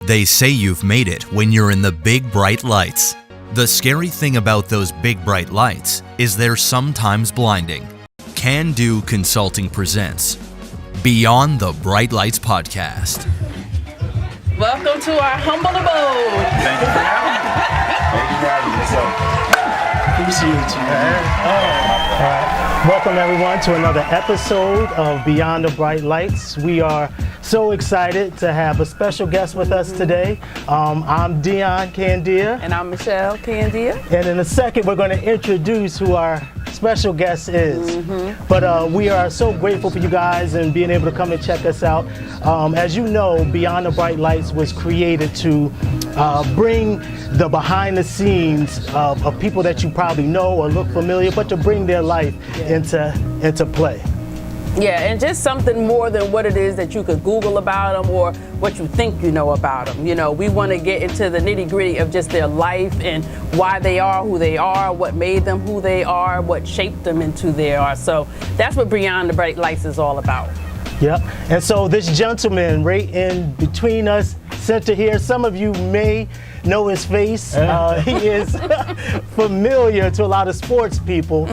They say you've made it when you're in the big bright lights. The scary thing about those big bright lights is they're sometimes blinding. Candia Consulting presents Beyond the Bright Lights podcast. Welcome to our humble abode. Thank you for having me. Appreciate you, man. Welcome everyone to another episode of Beyond the Bright Lights. We are so excited to have a special guest with us today. I'm Dion Candia. And I'm Michelle Candia. And in a second, we're going to introduce who our special guest is. But we are so grateful for you guys and being able to come and check us out. As you know, Beyond the Bright Lights was created to bring the behind the scenes of people that you probably know or look familiar, but to bring their life into play. Yeah, and just something more than what it is that you could Google about them or what you think you know about them. You know, we want to get into the nitty gritty of just their life and why they are who they are, what made them who they are, what shaped them into who they are. So that's what Beyond the Bright Lights is all about. Yep. And so this gentleman right in between us, center here, some of you may know his face. He is familiar to a lot of sports people.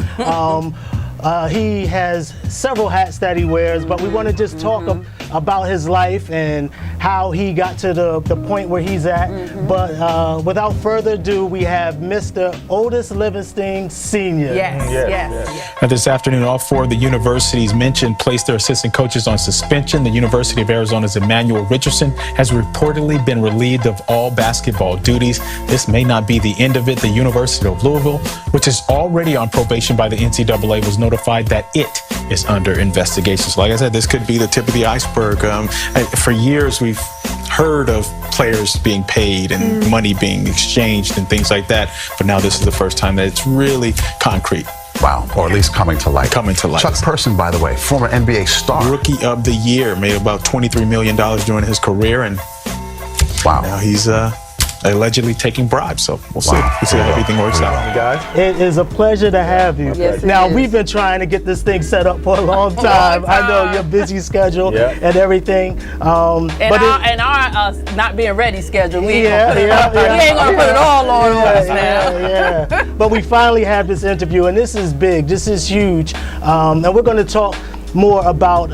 He has several hats that he wears, but we want to just talk about his life and how he got to the point where he's at. But without further ado, we have Mr. Otis Livingston Sr. Yes. Now, this afternoon, all four of the universities mentioned placed their assistant coaches on suspension. The University of Arizona's Emmanuel Richardson has reportedly been relieved of all basketball duties. This may not be the end of it. The University of Louisville, which is already on probation by the NCAA, was notified that it is under investigation. So like I said, this could be the tip of the iceberg. For years, we've heard of players being paid and money being exchanged and things like that. But now this is the first time that it's really concrete. Wow, or at least coming to light. Chuck Person, by the way, former NBA star. Rookie of the year, made about $23 million during his career, and now he's allegedly taking bribes. So we'll see. We'll see how everything works out. Guys, it is a pleasure to have you. Yes, now, we've been trying to get this thing set up for a long time. I know your busy schedule and everything. Our not being ready schedule. We ain't gonna put it all on us now. But we finally have this interview, and this is big. This is huge. And we're going to talk more about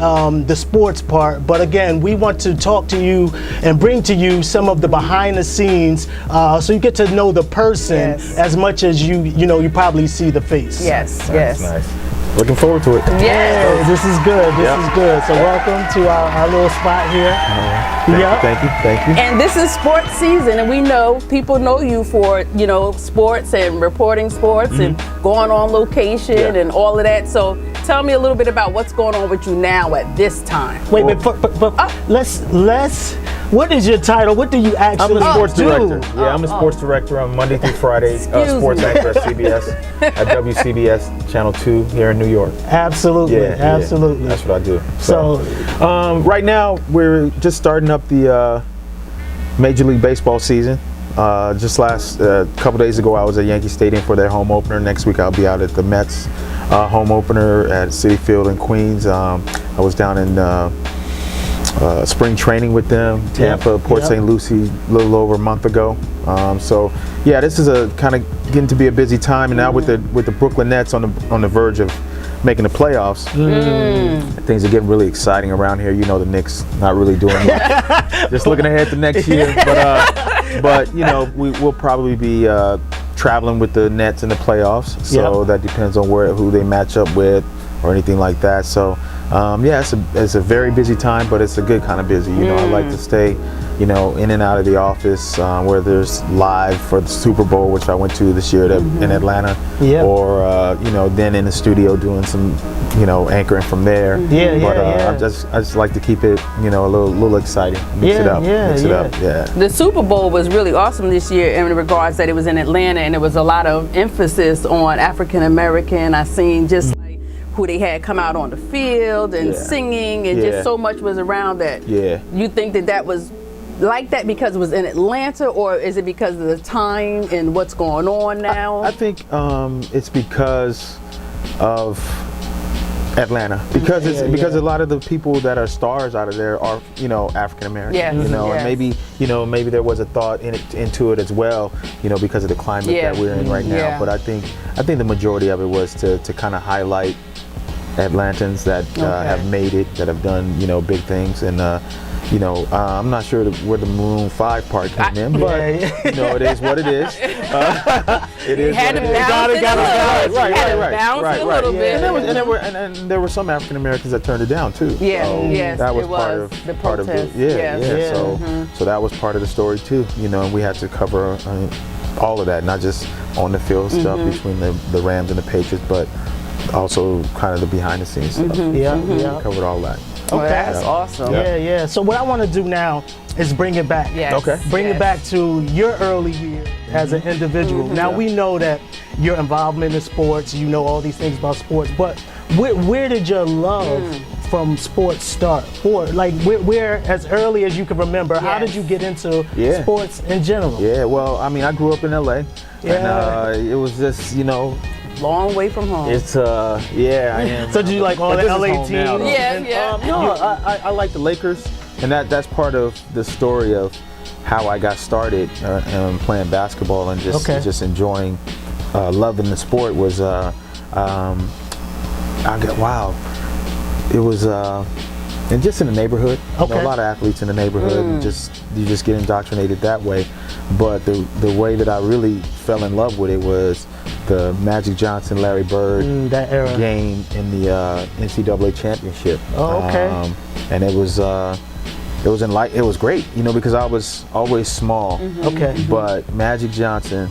the sports part, but again, we want to talk to you and bring to you some of the behind the scenes, so you get to know the person as much as you probably see the face. Yes. Nice. Looking forward to it. Yes. This is good. This is good. So welcome to our little spot here. Thank you. And this is sports season, and we know people know you for sports and reporting sports and going on location and all of that. So tell me a little bit about what's going on with you now at this time. Wait, let's. What is your title? What do you actually I'm a sports do? director. I'm a sports director on Monday through Friday, sports anchor at CBS, at WCBS Channel 2 here in New York. Absolutely. That's what I do. So right now, we're just starting up the Major League Baseball season. Just last couple days ago, I was at Yankee Stadium for their home opener. Next week, I'll be out at the Mets home opener at Citi Field in Queens. I was down in spring training with them, Tampa, Port St. Lucie, a little over a month ago. This is a kind of getting to be a busy time, and now with the Brooklyn Nets on the verge of making the playoffs, things are getting really exciting around here. You know, the Knicks not really doing much. Just looking ahead to next year, but we'll probably be traveling with the Nets in the playoffs. So that depends on who they match up with or anything like that. So. It's a very busy time, but it's a good kind of busy. I like to stay, in and out of the office, where there's live for the Super Bowl, which I went to this year in Atlanta, or then in the studio doing some, anchoring from there. I just like to keep it, a little exciting. Mix it up. The Super Bowl was really awesome this year in regards that it was in Atlanta, and there was a lot of emphasis on African American. I seen just who they had come out on the field and singing, and just so much was around that. You think that was like that because it was in Atlanta, or is it because of the time and what's going on now? I think it's because of Atlanta, because because a lot of the people that are stars out of there are African American. Yes, and yes. maybe there was a thought into it as well, because of the climate that we're in right now. Yeah. But I think the majority of it was to kind of highlight Atlantans that have made it, that have done big things, and I'm not sure where the Maroon 5 part came in, but it is what it is. It is. Had to balance it a little bit. And there were some African Americans that turned it down too. Yeah, so yes, that was it part was of the part of it. protest. So that was part of the story too. And we had to cover all of that, not just on the field stuff between the Rams and the Patriots, but also kind of the behind the scenes stuff. Covered all that. Okay, that's awesome. Yeah. So what I want to do now is bring it back. Yes. Okay. Bring it back to your early years as an individual. Now we know that your involvement in sports, all these things about sports, but where did your love from sports start? Where as early as you can remember, how did you get into sports in general? Yeah, well, I mean, I grew up in LA, and it was just, Long way from home. it's I am. So do you like all the This is LA home now, teams? though. No, I like the Lakers, and that's part of the story of how I got started playing basketball and just enjoying, loving the sport was it was and just in the neighborhood. A lot of athletes in the neighborhood, and you just get indoctrinated that way. But the way that I really fell in love with it was the Magic Johnson, Larry Bird that era game in the NCAA championship. And it was great, because I was always small. But Magic Johnson,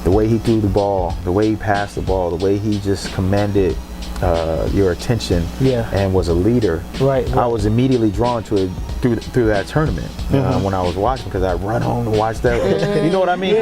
the way he threw the ball, the way he passed the ball, the way he just commanded your attention and was a leader. Right. I was immediately drawn to it through that tournament when I was watching, because I'd run home to watch that. You know what I mean? He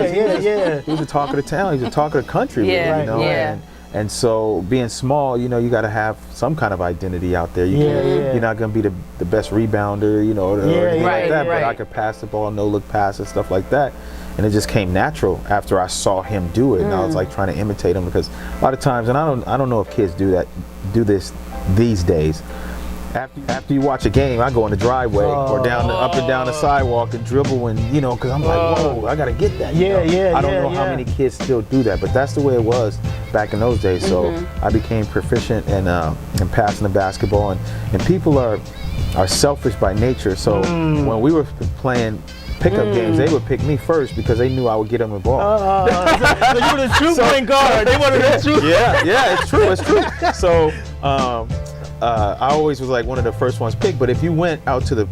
was the talk of the town. He was the talk of the country. Really, And so being small, you got to have some kind of identity out there. You're not going to be the best rebounder, or anything like that. But I could pass the ball, no look passes, stuff like that. And it just came natural after I saw him do it, and I was like trying to imitate him, because a lot of times, and I don't know if kids do this these days. After you watch a game, I go in the driveway or up and down the sidewalk and dribble, and because I'm like, whoa, I gotta get that. I don't know how many kids still do that, but that's the way it was back in those days. So I became proficient in passing the basketball, and people are selfish by nature. So when we were playing pickup games, they would pick me first because they knew I would get them the ball. So you were the true point guard. They wanted the true. Yeah, it's true. So I always was like one of the first ones picked. But if you went out to the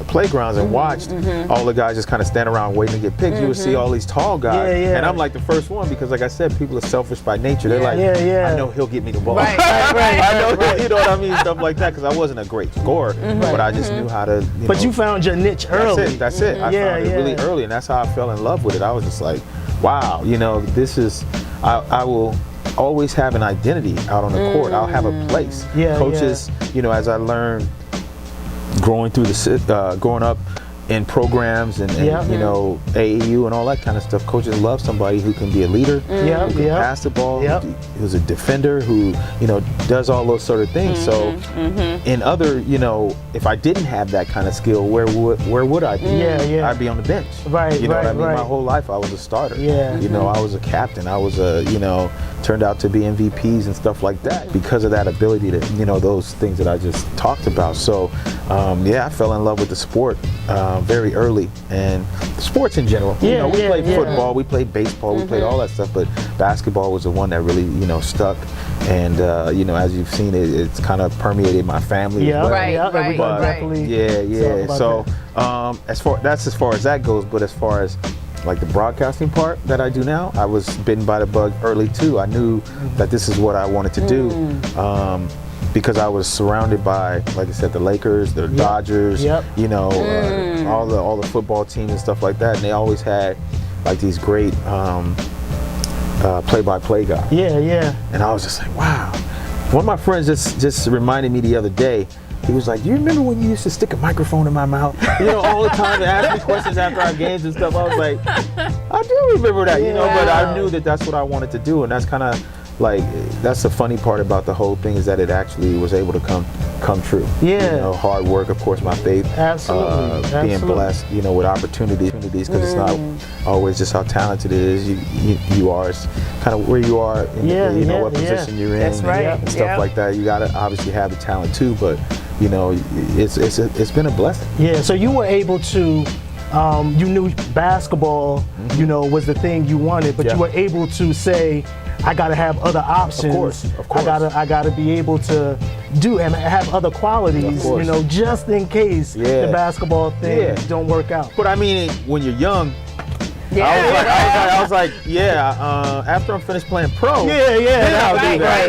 playgrounds and watched all the guys just kind of stand around waiting to get picked, you would see all these tall guys. And I'm like the first one, because like I said, people are selfish by nature. They're like, I know he'll get me the ball. Right. I know, you know what I mean? Stuff like that, because I wasn't a great scorer, but I just knew how to. But you found your niche early. That's it. I found it really early, and that's how I fell in love with it. I was just like, wow, this is. I will always have an identity out on the court. I'll have a place. Coaches, as I learned growing up in programs and AAU and all that kind of stuff, coaches love somebody who can be a leader, who can pass the ball, who's a defender, who does all those sort of things. So in other, if I didn't have that kind of skill, where would I be? I'd be on the bench. What I mean? My whole life I was a starter. I was a captain. I was turned out to be MVPs and stuff like that because of that ability to, those things that I just talked about. So I fell in love with the sport very early, and sports in general. We played football, we played baseball, we played all that stuff, but basketball was the one that really, stuck. And as you've seen, it's kind of permeated my family as well. So as far as that goes, but as far as like the broadcasting part that I do now, I was bitten by the bug early too. I knew that this is what I wanted to do. Because I was surrounded by, like I said, the Lakers, the Dodgers, all the football teams and stuff like that, and they always had like these great play-by-play guys. And I was just like, wow. One of my friends just reminded me the other day. He was like, "Do you remember when you used to stick a microphone in my mouth, all the time to ask me questions after our games and stuff?" I was like, "I do remember that, but I knew that that's what I wanted to do, and that's kind of like that's the funny part about the whole thing is that it actually was able to come true. Yeah. You know, hard work, of course, my faith. Absolutely. Being blessed, you know, with opportunities, because it's not always just how talented it is. You are, it's kind of where you are, in you know, what position you're in, That's right. and stuff like that. You gotta obviously have the talent too, but you know, it's been a blessing. Yeah, so you were able to, you knew basketball, you know, was the thing you wanted, but you were able to say, I gotta have other options. Of course. I gotta be able to do and have other qualities, you know, just in case the basketball thing don't work out. But I mean, when you're young, I was like, after I'm finished playing pro, then I'll do that.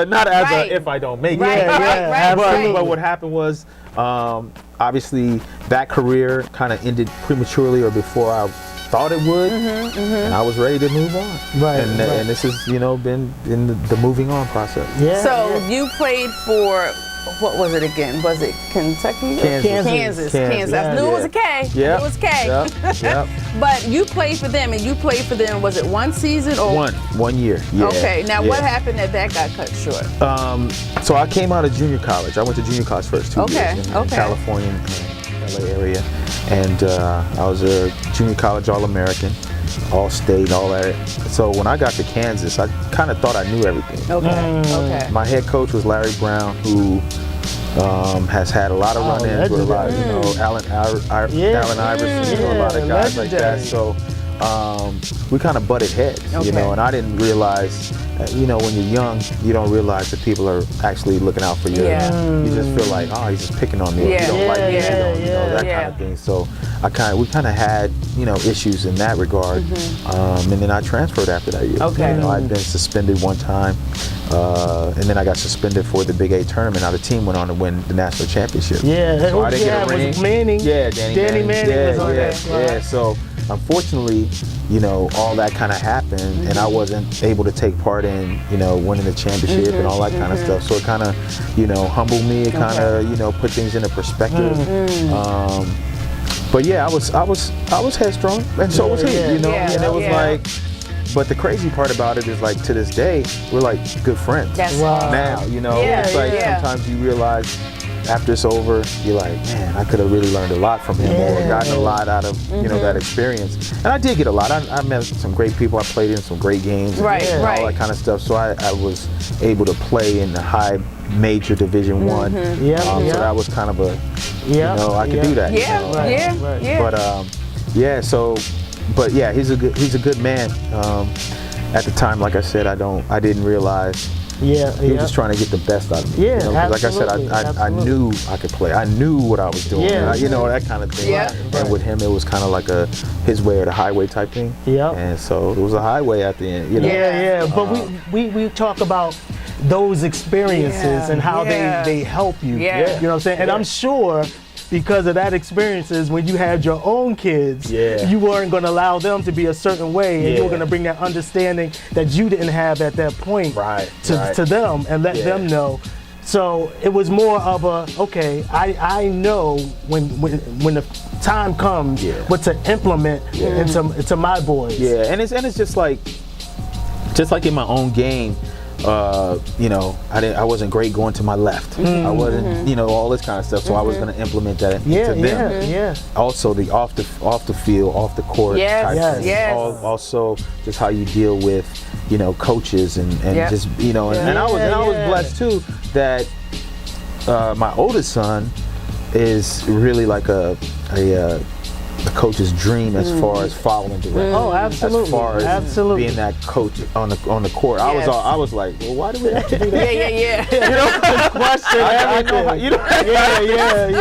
Not as a if I don't make it. But what happened was, obviously that career kind of ended prematurely or before I thought it would, and I was ready to move on. And this has, you know, been in the moving on process. So you played for, what was it again? Was it Kentucky? Kansas. I knew it was a K. It was K. But you played for them, and you played for them, was it one season or? 1 year. Okay, now what happened that got cut short? So I came out of junior college. I went to junior college first 2 years in California, LA area. And I was a junior college All-American, All-State, all that. So when I got to Kansas, I kind of thought I knew everything. Okay. My head coach was Larry Brown, who has had a lot of run-ins with a lot of, you know, Allen Iverson, you know, a lot of guys like that. So we kind of butted heads, you know, and I didn't realize, you know, when you're young, you don't realize that people are actually looking out for you. You just feel like, oh, he's just picking on me. You don't like me, you know, that kind of thing. So we kind of had, you know, issues in that regard. And then I transferred after that year. You know, I'd been suspended one time, and then I got suspended for the Big 8 tournament. Now the team went on to win the national championship. So I didn't get a ring. Was Manning? Danny Manning was on that. So unfortunately, you know, all that kind of happened, and I wasn't able to take part in, you know, winning the championship and all that kind of stuff. So it kind of, you know, humbled me. It kind of, you know, put things into perspective. But yeah, I was headstrong, and so was he. You know, and it was like. But the crazy part about it is, like, to this day, we're like good friends. Now, you know, it's like sometimes you realize after it's over, you're like, man, I could have really learned a lot from him or gotten a lot out of, you know, that experience. And I did get a lot. I met some great people. I played in some great games and all that kind of stuff. So I was able to play in the high major Division I. So that was kind of a, you know, I could do that. But yeah, he's a good man. At the time, like I said, I didn't realize. He was just trying to get the best out of me. You know, 'cause like I said, I knew I could play. I knew what I was doing. You know, that kind of thing. And with him, it was kind of like his way or the highway type thing. And so it was a highway at the end. You know? But we talk about those experiences and how they help you. You know what I'm saying? And I'm sure, because of that experiences, when you had your own kids, you weren't going to allow them to be a certain way, and you were going to bring that understanding that you didn't have at that point to them and let them know. So it was more of a, okay, I know when the time comes what to implement into my boys. And it's just like in my own game. You know, I wasn't great going to my left. I wasn't, you know, all this kind of stuff. So I was going to implement that into them. Also, the off the field, off the court type things. Also, just how you deal with, you know, coaches and just, you know, and I was blessed too that my oldest son is really like a coach's dream as far as following directions. Oh, absolutely. As far as being that coach on the court. I was like, well, why do we have to do that? You know, question everything.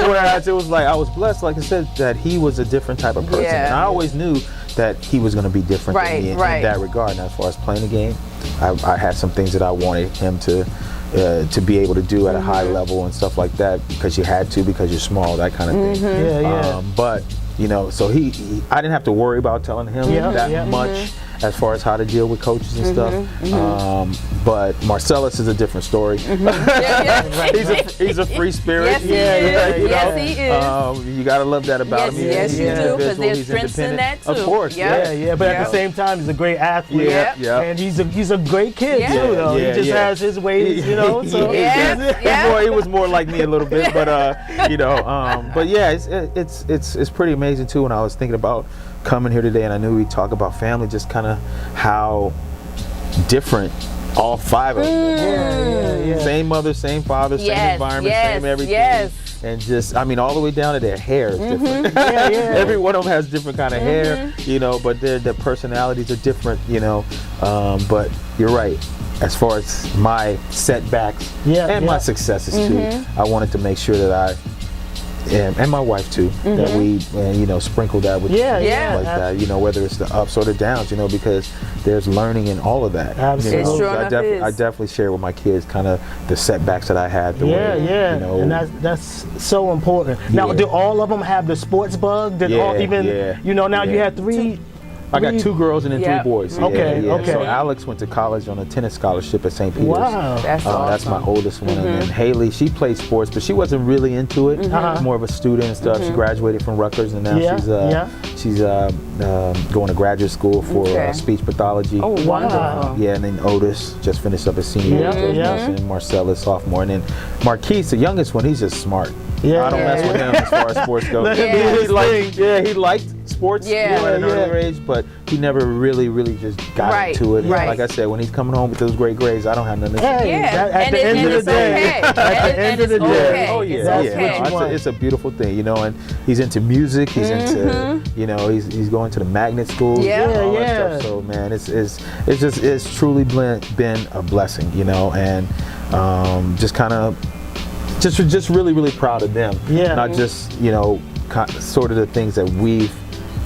Whereas it was like, I was blessed, like I said, that he was a different type of person. And I always knew that he was going to be different than me in that regard. And as far as playing the game, I had some things that I wanted him to be able to do at a high level and stuff like that, because you had to, because you're small, that kind of thing. But you know, so I didn't have to worry about telling him that much as far as how to deal with coaches and stuff. But Marcellus is a different story. He's a free spirit. Yes, he is. You gotta love that about him. Yes, He's you do, because individual, there's he's strengths in independent. that too. Of course, But at the same time, he's a great athlete. And he's a great kid too, though. He just has his ways, you know. So he was more like me a little bit, but but yeah, it's pretty amazing too. When I was thinking about coming here today, and I knew we'd talk about family, just kind of how different all 5 of them. Same mother, same father, same environment, same everything. And just, I mean, all the way down to their hair is different. Every one of them has different kind of hair, you know, but their personalities are different, you know. But you're right. As far as my setbacks and my successes too, I wanted to make sure that I, and my wife too, that we, you know, sprinkle that with like that, you know, whether it's the ups or the downs, you know, because there's learning in all of that. Absolutely. You know? I definitely share with my kids kind of the setbacks that I had. You know, and that's so important. Now, do all of them have the sports bug? Did all, even, you know, now you had 3. I got 2 girls and then 3 boys. Okay. So Alex went to college on a tennis scholarship at St. Peter's. Wow. That's awesome. That's my oldest one. And then Haley, she played sports, but she wasn't really into it. More of a student and stuff. She graduated from Rutgers, and now she's going to graduate school for speech pathology. Oh, wonderful. And then Otis just finished up his senior year. And Marcellus, sophomore. And then Marquise, the youngest one, he's just smart. I don't mess with him as far as sports goes. He liked sports at an earlier age, but he never really just got into it. Like I said, when he's coming home with those great grades, I don't have nothing to say. At the end of the day. At the end of the day. Oh yeah. It's a beautiful thing, you know. And he's into music. He's into, you know, he's going to the magnet school. And all that stuff. So man, it's truly been a blessing, you know, and just kind of. Just really proud of them. Not just, you know, sort of the things that we've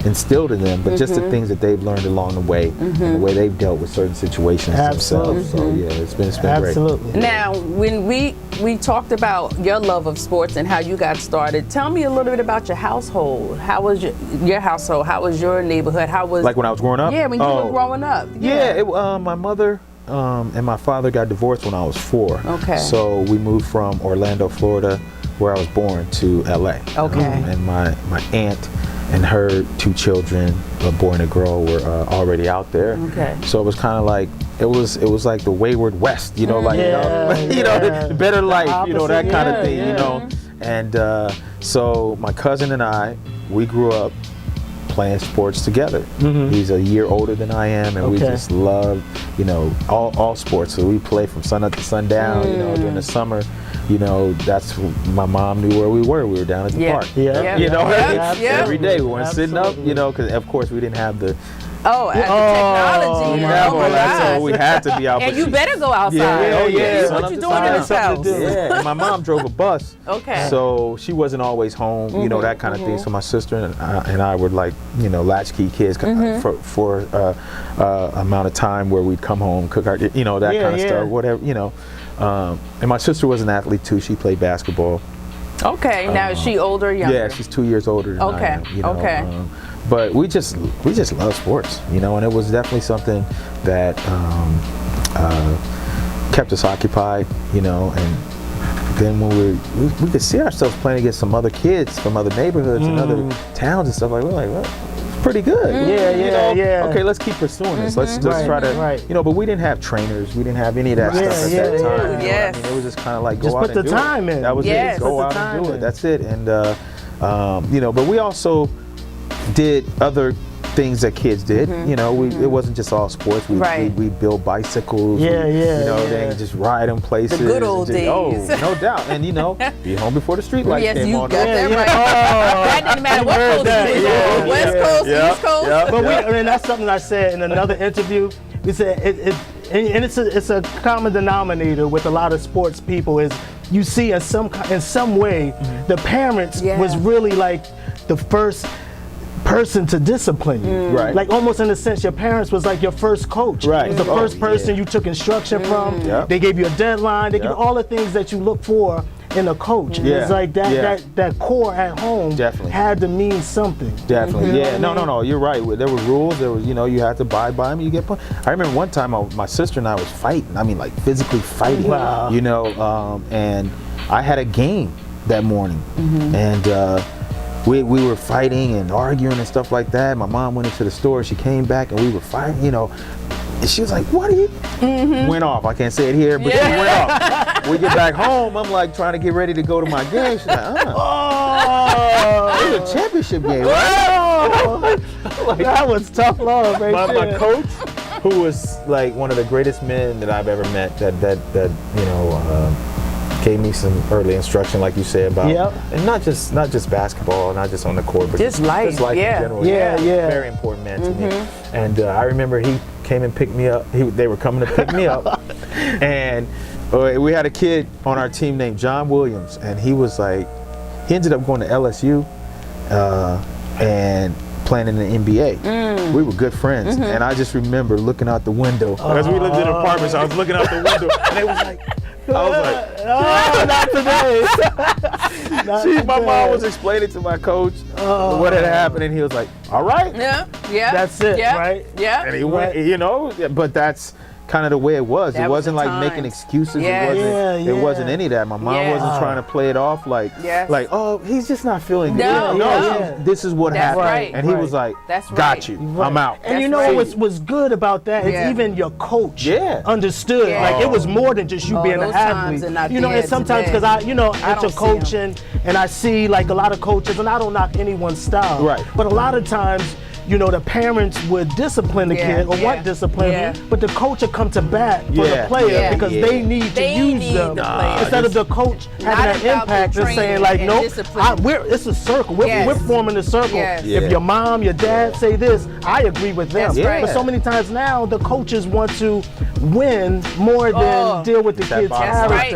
instilled in them, but just the things that they've learned along the way, and the way they've dealt with certain situations themselves. So yeah, it's been great. Now, when we talked about your love of sports and how you got started, tell me a little bit about your household. How was your household? How was your neighborhood? How was, like when I was growing up? Yeah, when you were growing up. My mother and my father got divorced when I was 4. Okay. So we moved from Orlando, Florida, where I was born, to LA. Okay. And my aunt and her 2 children, a boy and a girl, were already out there. Okay. So it was kind of like it was like the Wayward West, you know, like the better life, you know, that kind of thing, you know. And so my cousin and I, we grew up playing sports together. He's a year older than I am, and we just love, you know, all sports. So we play from sun up to sundown, you know, during the summer. You know, that's my mom knew where we were. We were down at the park. You know, every day we weren't sitting up, you know, because of course we didn't have the technology. So we had to be out. And you better go outside. What you doing in this house? And my mom drove a bus. Okay. So she wasn't always home, you know, that kind of thing. So my sister and I were like, you know, latchkey kids for amount of time where we'd come home, cook our, you know, that kind of stuff, whatever, you know. And my sister was an athlete too. She played basketball. Okay. Now is she older or younger? Yeah, she's 2 years older than I am. You know, but we just love sports, you know, and it was definitely something that kept us occupied, you know. And then when we could see ourselves playing against some other kids from other neighborhoods and other towns and stuff, like we're like, well, it's pretty good. Okay, let's keep pursuing this. Let's just try to, you know. But we didn't have trainers. We didn't have any of that stuff at that time. You know? I mean, it was just kind of like go out and do it. Just put the time in. That was it. Go out and do it. That's it. And you know, but we also did other things that kids did. You know, it wasn't just all sports. We build bicycles. You know, then just ride them places. The good old days. Oh, no doubt. And you know, be home before the street lights came on. Yes, you got that right. That didn't matter what coast you was on. West Coast, East Coast. But I mean, that's something I said in another interview. We said and it's a common denominator with a lot of sports people is you see in some way the parents was really like the first person to discipline you. Like almost in a sense, your parents was like your first coach. It was the first person you took instruction from. They gave you a deadline. They gave you all the things that you look for in a coach. Yeah. It's like that core at home Definitely. had to mean something. Definitely, yeah. No. You're right. There were rules. There was, you had to abide by them. You get. I remember one time my sister and I was fighting. I mean, like physically fighting. Wow. And I had a game that morning, and we were fighting and arguing and stuff like that. My mom went into the store. She came back and we were fighting. And she was like, "What are you?" Went off. I can't say it here, but she went off. We get back home. I'm like trying to get ready to go to my game. She's like, "Oh, it was a championship game, right?" That was tough love, right My there. coach, who was like one of the greatest men that I've ever met, that gave me some early instruction, like you say, about and not just basketball, not just on the court, but Just life, in general. Yeah. Very important man to me. And I remember he came and picked me up. They were coming to pick me up, and we had a kid on our team named John Williams, and he ended up going to LSU and playing in the NBA. We were good friends, and I just remember looking out the window because we lived in apartments. I was looking out the window, and it was like. I was like, "Oh, not today." My mom was explaining to my coach what had happened, and he was like, "All right." Yeah. That's it, right? Yeah. And he went, but that's kind of the way it was. That It was wasn't the like making times. excuses. Yes. It wasn't any of that. My mom wasn't trying to play it off like, oh, he's just not feeling good. No. This is what That's happened. right. And he was like, That's right. got you. I'm out. And you That's know right. what was good about that? It's even your coach understood. Yeah. Like it was more than just you being an those times athlete. are not And there sometimes today. because I at your see coaching and I see like a lot of coaches, and I don't knock anyone's style. Right. But a lot of times, the parents would discipline the kid or want discipline, but the coach would come to bat for the player because they need to use them instead of the coach having an impact and saying like, nope, it's a circle. We're forming a circle. Yes. If your mom, your dad say this, I agree with them. That's right. But so many times now, the coaches want to win more than deal with the kid's character. Right.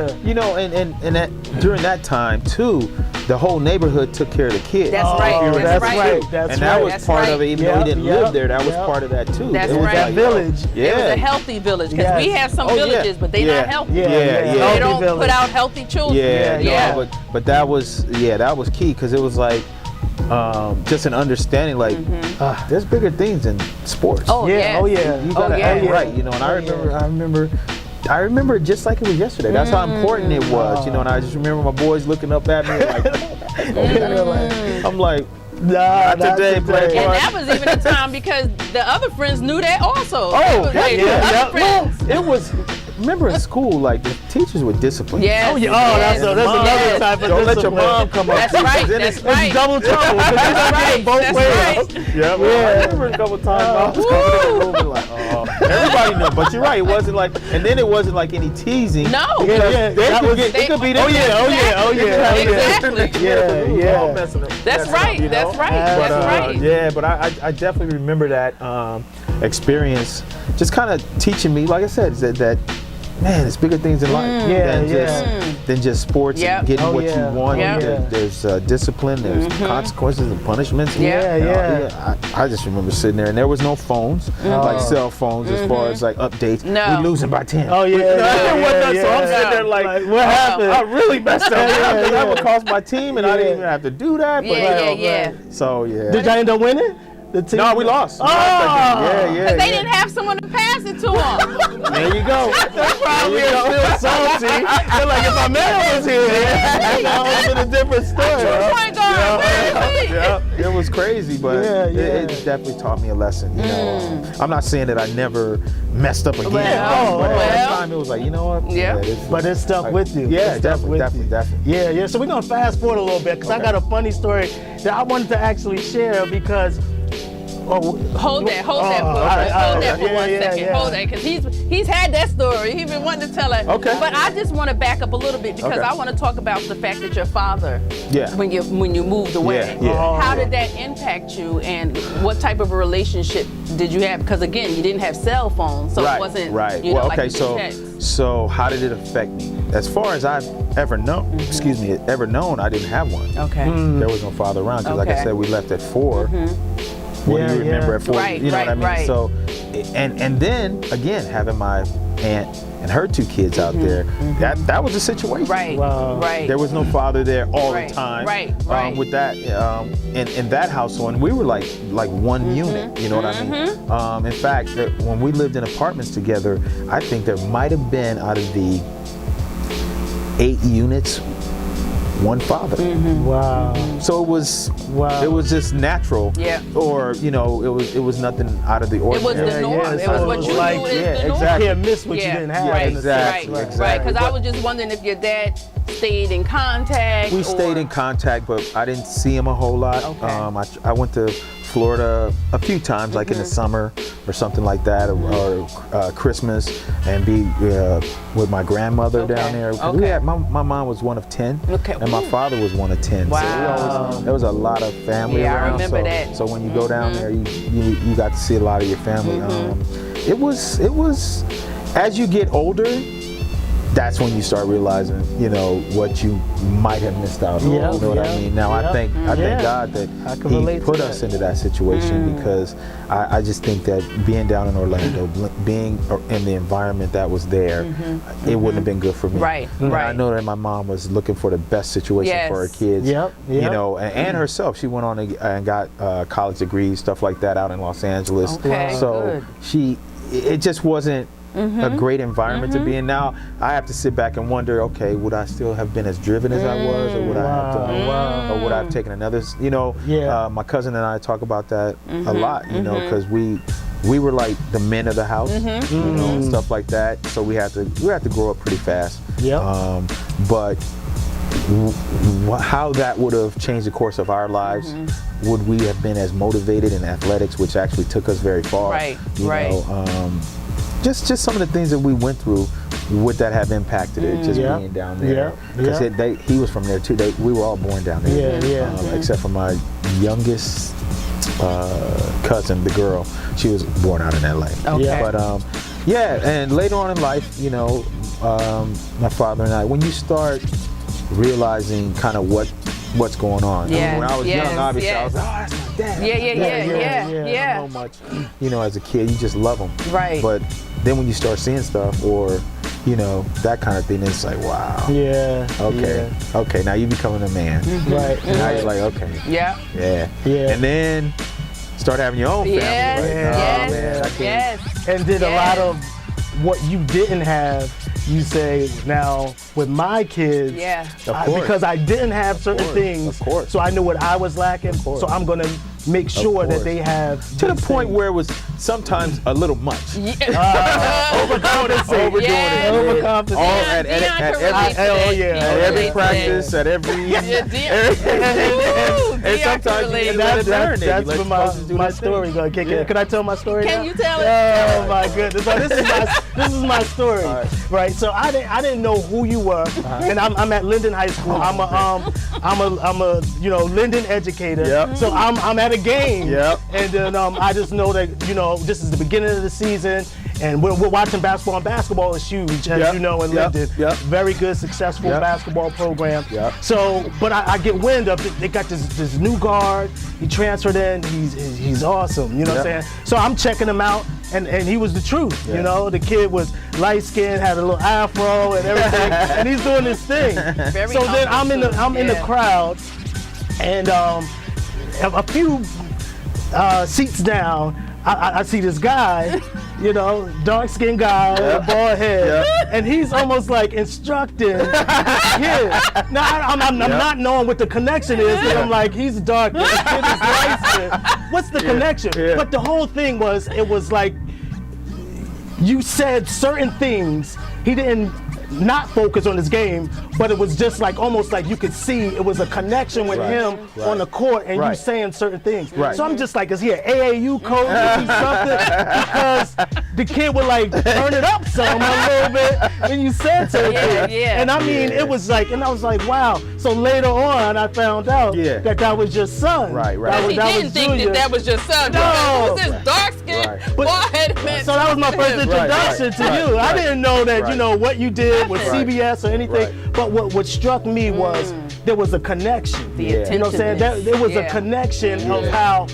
And that during that time too, the whole neighborhood took care of the kids. That's right. That's right. right. That's And that right. was That's part right. of it, even though he didn't live there. That was part of that too. That's It was right. That village. Yeah. It was a healthy village because we have some villages, but they're not healthy. Yeah. They Healthy don't village. put out healthy children. Yeah. But that was key because it was like just an understanding like there's bigger things in sports. Oh yeah. You gotta act right, and I remember it just like it was yesterday. That's how important it was, and I just remember my boys looking up at me like, I'm like, Nah, not today, play And that was even a time because the other friends knew that also. Oh, Other friends. Well, it was. Remember in school, like the teachers would discipline. Yes. That's another type of Don't let your discipline. mom come up. That's to you, 'cause right. then That's it's right. Double trouble. That's right. Both That's ways. right. Yeah, I remember a couple times I was coming in the room and like, everybody knew. But you're right, it wasn't like, and then it wasn't like any teasing. No. Yeah, They could get, it could be them. Exactly. Yeah. That's right. That's right. But, That's right. Yeah, but I definitely remember that experience, just kind of teaching me, like I said, that man, there's bigger things in life than just sports and getting what you want. Yep. There's discipline, there's consequences and punishments. I just remember sitting there, and there was no phones, like cell phones, as far as like updates. No. We're losing by 10. Oh yeah. So I'm sitting there like, what happened? I really messed up. That would cost my team, and I didn't even have to do that. But So Did y'all end up winning? The team? No, we lost. Oh! Because they didn't have someone to pass it to them. There you go. That's probably still salty. They're like, if my man was here, that would have been a different story. Point guard, where is he? Yeah, it was crazy, but it Yeah. definitely taught me a lesson. You know, I'm not saying that I never messed up again, but at that time it was like, you know what? But it stuck with you. Yeah, It stuck with you. definitely. Yeah. So we're gonna fast forward a little bit because I got a funny story that I wanted to actually share because. Hold that for one second. Hold that, because he's had that story. He's been wanting to tell it. Okay. But I just want to back up a little bit because I want to talk about the fact that your father, when you moved away, how did that impact you, and what type of a relationship did you have? Because again, you didn't have cell phones, so it wasn't So how did it affect me? As far as I've ever known, I didn't have one. Okay. There was no father around because, like I said, we left at 4. What do you remember at 4? Right, you know what I mean? right. So, and then again, having my aunt and her 2 kids out there, that was a situation. Right. Wow. Right. There was no father there all Right, the time. right. With that, in that household, and we were like one unit. You know what I mean? In fact, when we lived in apartments together, I think there might have been, out of the 8 units, 1 father. Wow. So it was Wow. it was just natural. Yeah. Or it was nothing out of the It was ordinary. the norm. It was what you like, knew is yeah, the norm. exactly. You can't miss what you didn't have. Right, Exactly, right, exactly. right. Because I But- was just wondering if your dad stayed in contact. We stayed in contact, but I didn't see him a whole lot. Okay. I went to Florida a few times, like in the summer or something like that, or Christmas, and be with my grandmother down there. 'Cause we had, my mom was one of 10, Okay. and my father was one of 10. Wow. So we always, there was a lot of family Yeah, I around. remember so, that. So when you go down there, you got to see a lot of your family. It was as you get older, that's when you start realizing, what you might have missed out on. Yeah, You know what I yeah, mean? Now yeah. I thank Yeah. God that I can He relate to put that. us into that situation, because I just think that being down in Orlando, being in the environment that was there, it wouldn't have been good for me. Right, And right. I know that my mom was looking for the best situation for her Yes. kids. Yep, yep. And herself. She went on and got college degrees, stuff like that, out in Los Angeles. Okay, So good. it just wasn't a great environment to be in. Now I have to sit back and wonder, okay, would I still have been as driven as I was, or would I have done, or would I have taken another? Yeah. My cousin and I talk about that a lot, because we were like the men of the house, and stuff like that. So we had to grow up pretty fast. Yep. But how that would have changed the course of our lives? Would we have been as motivated in athletics, which actually took us very far? Right, You right. know, just some of the things that we went through, would that have impacted it? Just Yeah. being down there, because Yeah. he was from there too. We were all born down there. Yeah, Except for my youngest cousin, the girl. She was born out in LA. Okay. But and later on in life, my father and I, when you start realizing kind of what's going on. I mean, when I was young, obviously, I was like, oh, that's my dad. Yeah. So much, as a kid, you just love them. Right. But then when you start seeing stuff, or, that kind of thing, it's like, wow. Yeah. Okay. Yeah. Okay, now you're becoming a man. Right. And now you're like, okay. Yeah. Yeah. Yeah. And then start having your own family. Yes. Like, Yes. oh, man, I can't. Yes. And did a Yes. lot of what you didn't have, you say, now with my kids, Yeah. Of course. because I didn't have certain course, things, of course. so I knew what I was lacking, course. so I'm going to make sure that course. they have To the these point things. where it was sometimes a little much. Overcompensate. Overdoing Yes. it. Overcompensate. All at Dion can every relate to that. oh, yeah. He At can at every relate to practice, that. at every Yeah, Dion. and Dion can sometimes relate you to let that. it marinate. That's You let when the coaches do my their story thing. gonna kick Yeah. in. Can I tell my story Can now? you tell it? Oh my goodness! So this is my story, All right? So I didn't know who you were, and I'm at Linden High School. I'm a Linden educator. Yep. So I'm at a game. Yep. And then I just know that this is the beginning of the season, and we're watching basketball. And basketball is huge, as Yep. you know, in Yep. Linden. Yep. Very good, successful Yep. basketball program. Yep. So, but I get wind of it. They got this new guard. He transferred in. He's awesome. You know what I'm Yep. saying? So I'm checking him out, and he was the truth. Yeah. You know, the kid was light skinned, had a little afro and everything, and he's doing his thing. Very So then I'm in the Yeah. crowd, and a few seats down, I see this guy. Dark skinned guy with a bald head, and he's almost like instructing this kid. Now I'm not knowing what the connection is, because I'm like, he's dark, this kid is light skinned. What's the connection? Yeah. But the whole thing was, it was like you said certain things. He didn't not focus on his game, but it was just like almost like you could see it was a connection with Right. him Right. on the court, and you Right. saying certain things. Right. So I'm just like, is he an AAU coach? Is he something? Because the kid would like turn it up some a little bit when you said certain Yeah, things. yeah. And I mean, it was like, and I was like, wow. So later on, I found out Yeah. that was your son. Right, right. That was, He that didn't was think Junior. that was your son. No. It was this dark skinned, Right. bald-headed man. So that was my first introduction right, to right, you. I right, didn't know that, right. what you did with Right. CBS or anything. Right. But what struck me was there was a connection. The Yeah. You know what I'm saying? There was a Yeah. connection of how,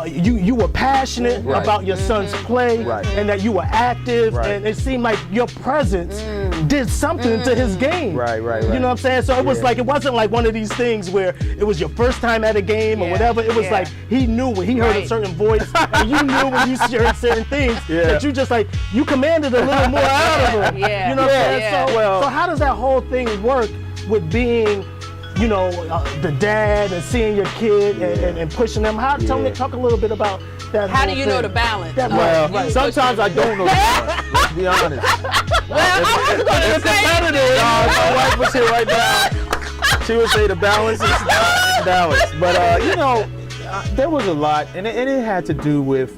you were passionate Right. about your son's play, Right. and that you were active, Right. and it seemed like your presence did something to his game. Right. You know what I'm saying? So it was Yeah. like, it wasn't like one of these things where it was your first time at a game or Yeah, whatever. It was yeah. like he knew when he heard a Right. certain voice, and you knew when you heard certain things that you just like, you commanded a little more out of him. Yeah. You know what I'm saying? Yeah. So how does that whole thing work with being, you know, the dad and seeing your kid and pushing them? Talk a little bit about that. How whole do you know thing. the balance? That- Well, right. sometimes I don't know. Let's be honest. I was going to say My wife was here right now. She would say the balance is not in balance. But you know, there was a lot, and it had to do with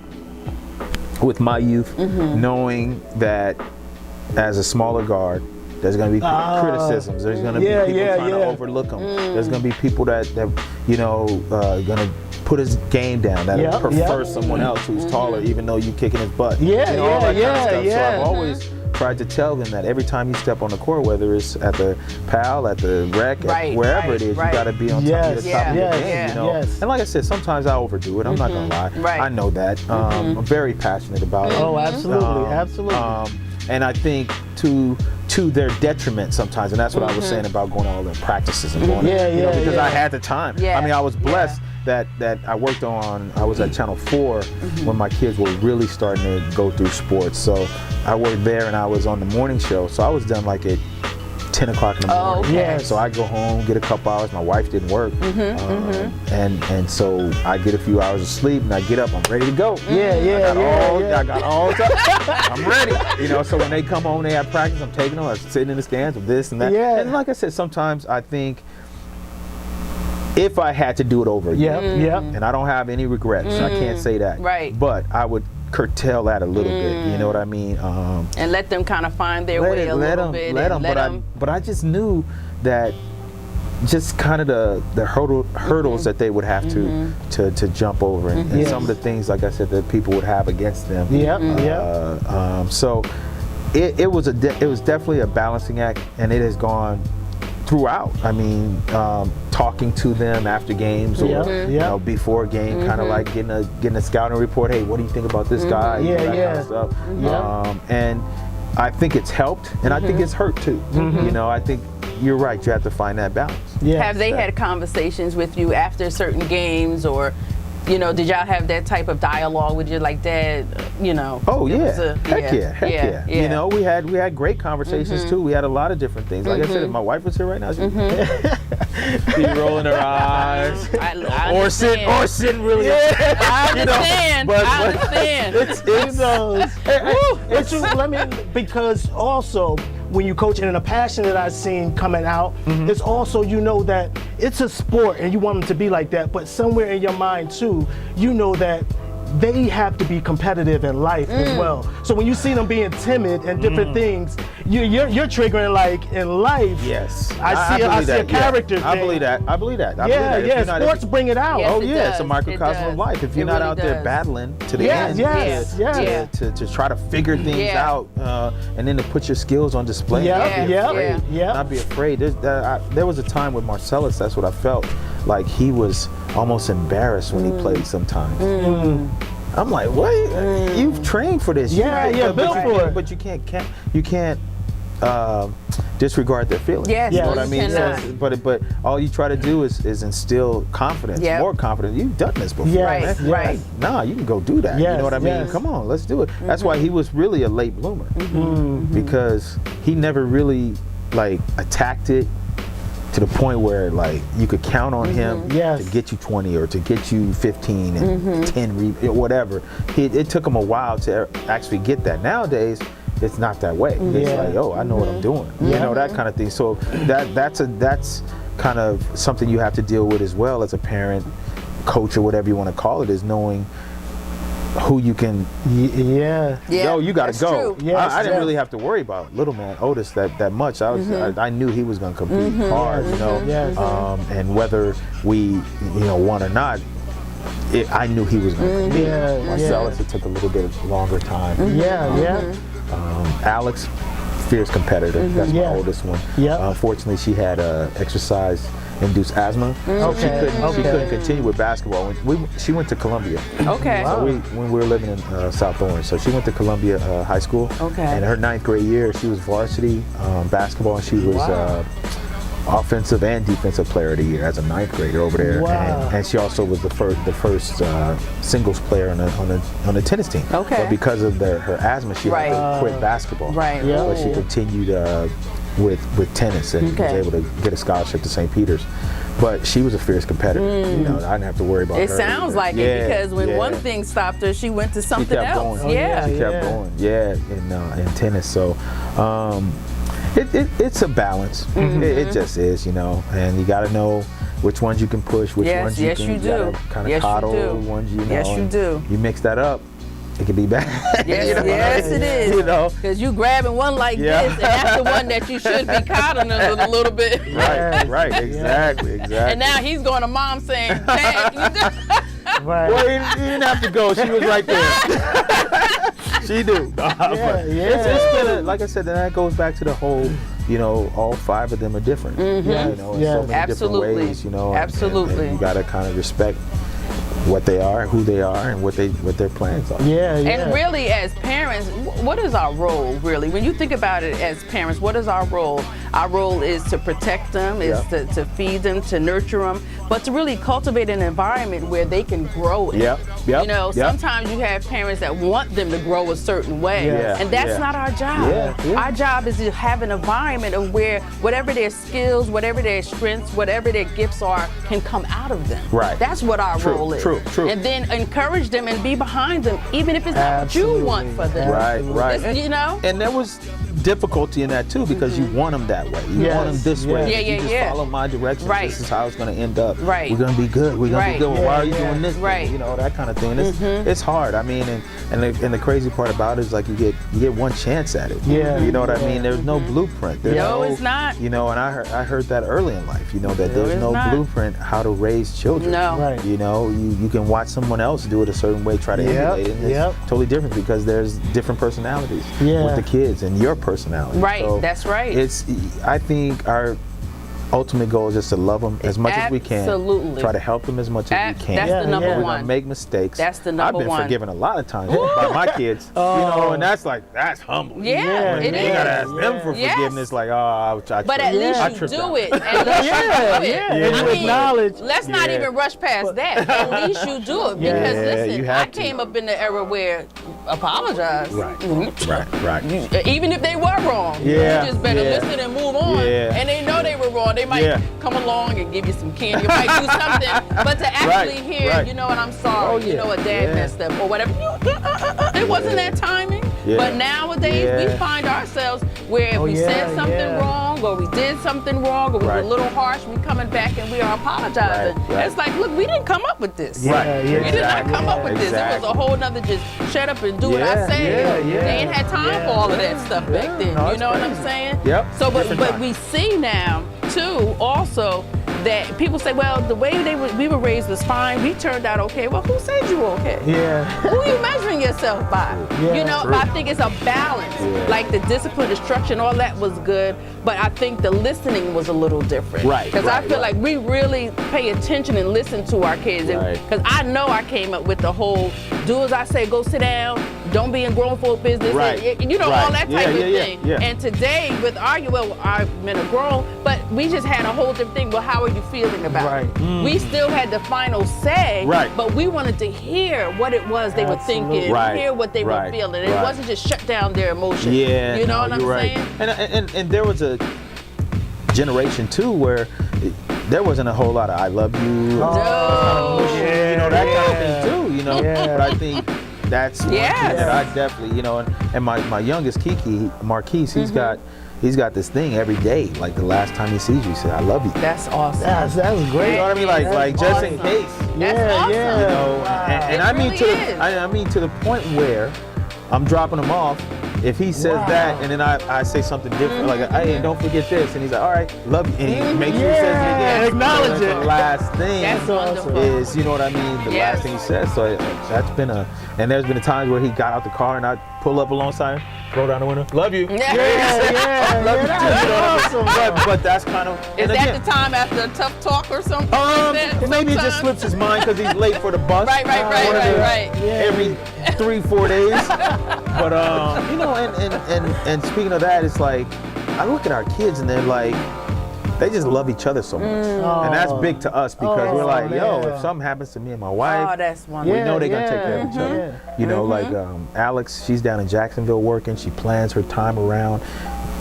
my youth, knowing that as a smaller guard, there's going to be criticisms. There's going to be people trying to overlook him. There's going to be people that you know, going to put his game down, that prefer someone else who's taller, even though you kicking his butt. All that kind of stuff. So I've always tried to tell them that every time you step on the court, whether it's at the PAL, at the rec, Right, wherever it is, right. you got to be on top of the top of your game. You know, Yes. and like I said, sometimes I overdo it. I'm not gonna lie. Right. I know that. I'm very passionate about it. Oh, absolutely. And I think to their detriment sometimes, and that's what I was saying about going to all their practices and going, because I had the time. Yeah. I mean, I was blessed that I worked on. I was at Channel 4 when my kids were really starting to go through sports. So I worked there, and I was on the morning show. So I was done like at 10 o'clock in the morning. okay. Yes. So I go home, get a couple hours. My wife didn't work, and so I get a few hours of sleep, and I get up. I'm ready to go. I got all time. I'm ready. You know. So when they come home, they have practice. I'm taking them. I'm sitting in the stands with this and that. Yeah. And like I said, sometimes I think if I had to do it over again, and I don't have any regrets, I can't say that. Right. But I would curtail that a little bit. You know what I mean? And let them kind of find their way a little bit. Let and them. But I just knew that just kind of the hurdles that they would have to jump over, and some of the things, like I said, that people would have against them. So it was definitely a balancing act, and it has gone throughout. I mean, talking to them after games or you know, before a game, kind of like getting a scouting report. Hey, what do you think about this guy? You know, that kind of stuff. And I think it's helped, and I think it's hurt too. You know, I think you're right. You have to find that balance. Have they had conversations with you after certain games, or, you know, did y'all have that type of dialogue with you, like, Dad, you know? Oh it was yeah, heck yeah. You know, we had great conversations too. We had a lot of different things. Like I said, if my wife was here right now, she'd be rolling her eyes, I or sitting really. I understand. I understand. Because also when you coach, and the passion that I've seen coming out, it's also, you know, that it's a sport and you want them to be like that, but somewhere in your mind too, you know that they have to be competitive in life as well. So when you see them being timid and different things, you're triggering, like, in life. Yes, I see a character thing. I believe that. I believe that. Sports bring it out. Yes, Oh it yeah, it's a does. microcosm It of life. If does. you're It not really out there does. battling to the Yes, end, to try to figure things out, and then to put your skills on display. Not be afraid. There was a time with Marcellus. That's what I felt like. He was almost embarrassed when he played sometimes. I'm like, what? You've trained for this. Built for it. But you can't disregard their feelings. Yes, you know what I you mean? cannot. So, but all you try to do is instill confidence, more confidence. You've done this before, Yes, man. right. Nah, you can go do that. You know what I mean? Come on, let's do it. That's why he was really a late bloomer, because he never really like attacked it to the point where, like, you could count on him to get you 20 or to get you 15 and 10, whatever. It took him a while to actually get that. Nowadays, it's not that way. It's like, oh, I know what I'm doing. You know, that kind of thing. So that's kind of something you have to deal with as well as a parent, coach, or whatever you want to call it, is knowing who you can. Yo, you got to go. I didn't really have to worry about little man Otis that much. I knew he was going to compete hard, you know, and whether we, won or not, I knew he was going to compete. Marcellus, it took a little bit longer time. Alex, fierce competitor. That's my oldest one. Unfortunately, she had exercise induced asthma. So she Okay, couldn't continue with basketball. She went to Columbia. Okay. So when we were living in South Orange, so she went to Columbia High School. Okay. And her 9th grade year, she was varsity basketball, and she was offensive and defensive player of the year as a 9th grader over there. Wow. And she also was the first singles player on the tennis team. Okay. But because of her asthma, she had to quit basketball. Right. Yeah. But she continued with tennis and was able to get a scholarship to St. Peter's. But she was a fierce competitor. You know, I didn't have to worry about her. It sounds either. like it, because when one thing stopped her, she went to something kept else. going. Yeah. She kept going. In tennis. So it's a balance. It just is, you know, and you got to know which ones you can push, which ones you can kind of coddle, ones you know. Yes, you do. You mix that up, it can be bad. Yes, you know? yes, it is. You know, because you grabbing one like this, and that's the one that you should be coddling a little bit. right, exactly. And now he's going to mom saying, "Dad, Right. Well, he didn't have to go. She was right there. She knew. It's been like I said, then that goes back to the whole, you know, all 5 of them are different. You know, in so many different ways, you know. Absolutely. And you got to kind of respect what they are, who they are, and what their plans are. And really, as parents, what is our role, really? When you think about it as parents, what is our role? Our role is to protect them, is to feed them, to nurture them, but to really cultivate an environment where they can grow in. You know, sometimes you have parents that want them to grow a certain way, and that's not our job. Our job is to have an environment of where whatever their skills, whatever their strengths, whatever their gifts are, can come out of them. That's what our role is. True. And then encourage them and be behind them, even if it's not what you want for them. Right. You know? And there was difficulty in that too, because you want them that way. You want them this way. You just follow my directions. This is how it's going to end up. We're going to be good. We're going to be good. Well, why are you doing this? You know, that kind of thing. It's hard. I mean, and the crazy part about it is like you get one chance at it. You know what I mean? There's no blueprint. There's no, it's not. You know, and I heard that early in life. You know that there's no blueprint how to raise children. You know, you can watch someone else do it a certain way, try to emulate it. And it's totally different because there's different personalities with the kids and your personality. So that's right. I think our ultimate goal is just to love them as much as we can. Try to help them as much as we can. That's the number We're one. gonna make mistakes. That's the number one. I've been forgiven a lot of times by my kids. You know, and that's humble. It is. You gotta ask them for forgiveness. Like, but at least you do it. And you acknowledge. Let's not even rush past that. At least you do it, because listen, I came up in the era where apologize. Right. Even if they were wrong, you just better listen and move on. And they know they were wrong. They might come along and give you some candy, might do something, but to actually hear, you know what, I'm sorry, you know what, Dad messed up or whatever. It wasn't that timing. But nowadays we find ourselves where if we said something wrong or we did something wrong or we were a little harsh, we coming back and we are apologizing. It's like, look, we didn't come up with this. We did not come up with this. It was a whole nother just shut up and do what I say. They ain't had time for all of that stuff back then. You know what I'm saying? So, but we see now too also that people say, well, the way we were raised was fine. We turned out okay. Well, who said you were okay? Who are you measuring yourself by? You know, but I think it's a balance. Like the discipline, the structure, and all that was good, but I think the listening was a little different. Because I feel like we really pay attention and listen to our kids. Because I know I came up with the whole, do as I say, go sit down, don't be in grown folk business, and, you know, all that type of thing. And today with our men are grown, but we just had a whole different thing. Well, how are you feeling about it? We still had the final say, but we wanted to hear what it was they were thinking, hear what they were feeling. It wasn't just shut down their emotions. You know what I'm saying? And there was a generation too where there wasn't a whole lot of I love you, you know, that kind of thing too, you know. But I think that's one thing that I definitely, you know, and my youngest Kiki, Marquise, he's got this thing every day. Like the last time he sees you, he said, I love you. That's awesome. That's great. You know what I mean? Like just awesome. in case. That's awesome. You know, and I mean really I mean to the point where I'm dropping him off if he says that and then I say something different, like, hey, don't forget this, and he's like, all right, love you, and he makes sure he says it again. Acknowledge So it. The last thing That's wonderful. is, you know what I mean? The Yes. last thing he says. So that's been and there's been times where he got out the car and I pull up alongside him, roll down the window, love you. Yeah. Love you too, you know what I mean? But that's kind of. Is and that again, the time after a tough talk or something? like that maybe it just sometimes? slips his mind because he's late for the bus. Right. Every 3-4 days. But you know, and speaking of that, it's like I look at our kids and they're like, they just love each other so much, and that's big to us because we're like, yo, man. if something happens to me and my wife, Oh, that's wonderful. we know they're gonna take care of each other. You know, like Alex, she's down in Jacksonville working. She plans her time around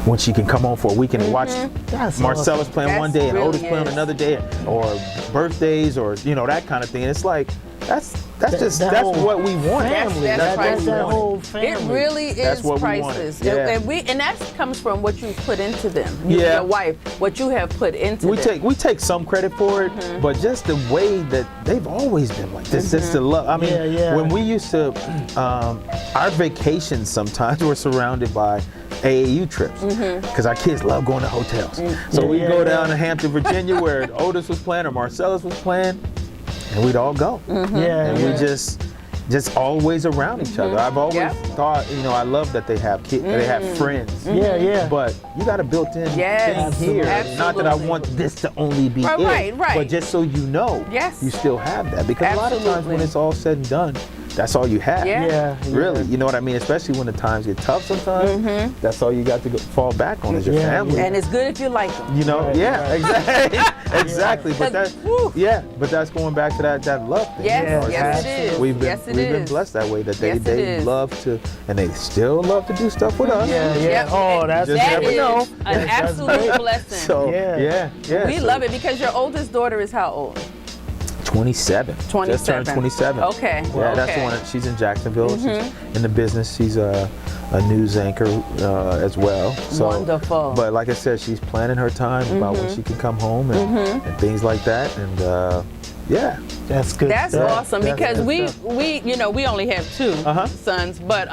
when she can come home for a weekend and watch That's Marcellus awesome. playing one That's day and really Otis playing is. another day, or birthdays, or you know, that kind of thing. And it's like that's whole what we want. Family. That's right. what we that want. whole It family. really That's is what we priceless. wanted. Yeah. And that comes from what you put into them. You, Yeah. Your wife, what you have put into them. We take some credit for it, but just the way that they've always been like this, just the love. I mean, Yeah. when we used to, our vacations sometimes were surrounded by AAU trips because our kids love going to hotels. So we go down to Hampton, Virginia, where Otis was playing or Marcellus was playing, and we'd all go. And we just always around each other. I've always thought, you know, I love that they have kids, they have friends. Yeah. But you got a built-in Yes, thing here. absolutely. Not that I want this to only be Right, right. but just so you know, Yes. you still have that. Because a lot of times Absolutely. when it's all said and done, that's all you have. Yeah. Really, you know what I mean? Especially when the times get tough sometimes, that's all you got to fall back on is your family. And it's good if you like them. You know, exactly. Exactly. But Cause, that's but that's going back to that love thing. Yes, you know, yes, it is. We've been Yes, it we've been is. blessed that way that Yes, it they is. love to, and they still love to do stuff with us. Yeah. Yep. Oh, that's Just That never is know. an absolute blessing. So Yeah. we so love it because your oldest daughter is how old? 27. Just 27. turned 27. Okay. Yeah, that's the okay. one. She's in Jacksonville. She's in the business. She's a news anchor as well. So, Wonderful. But like I said, she's planning her time about when she can come home and things like that. And yeah. That's good. That's stuff. awesome That's because good stuff. we only have two sons, but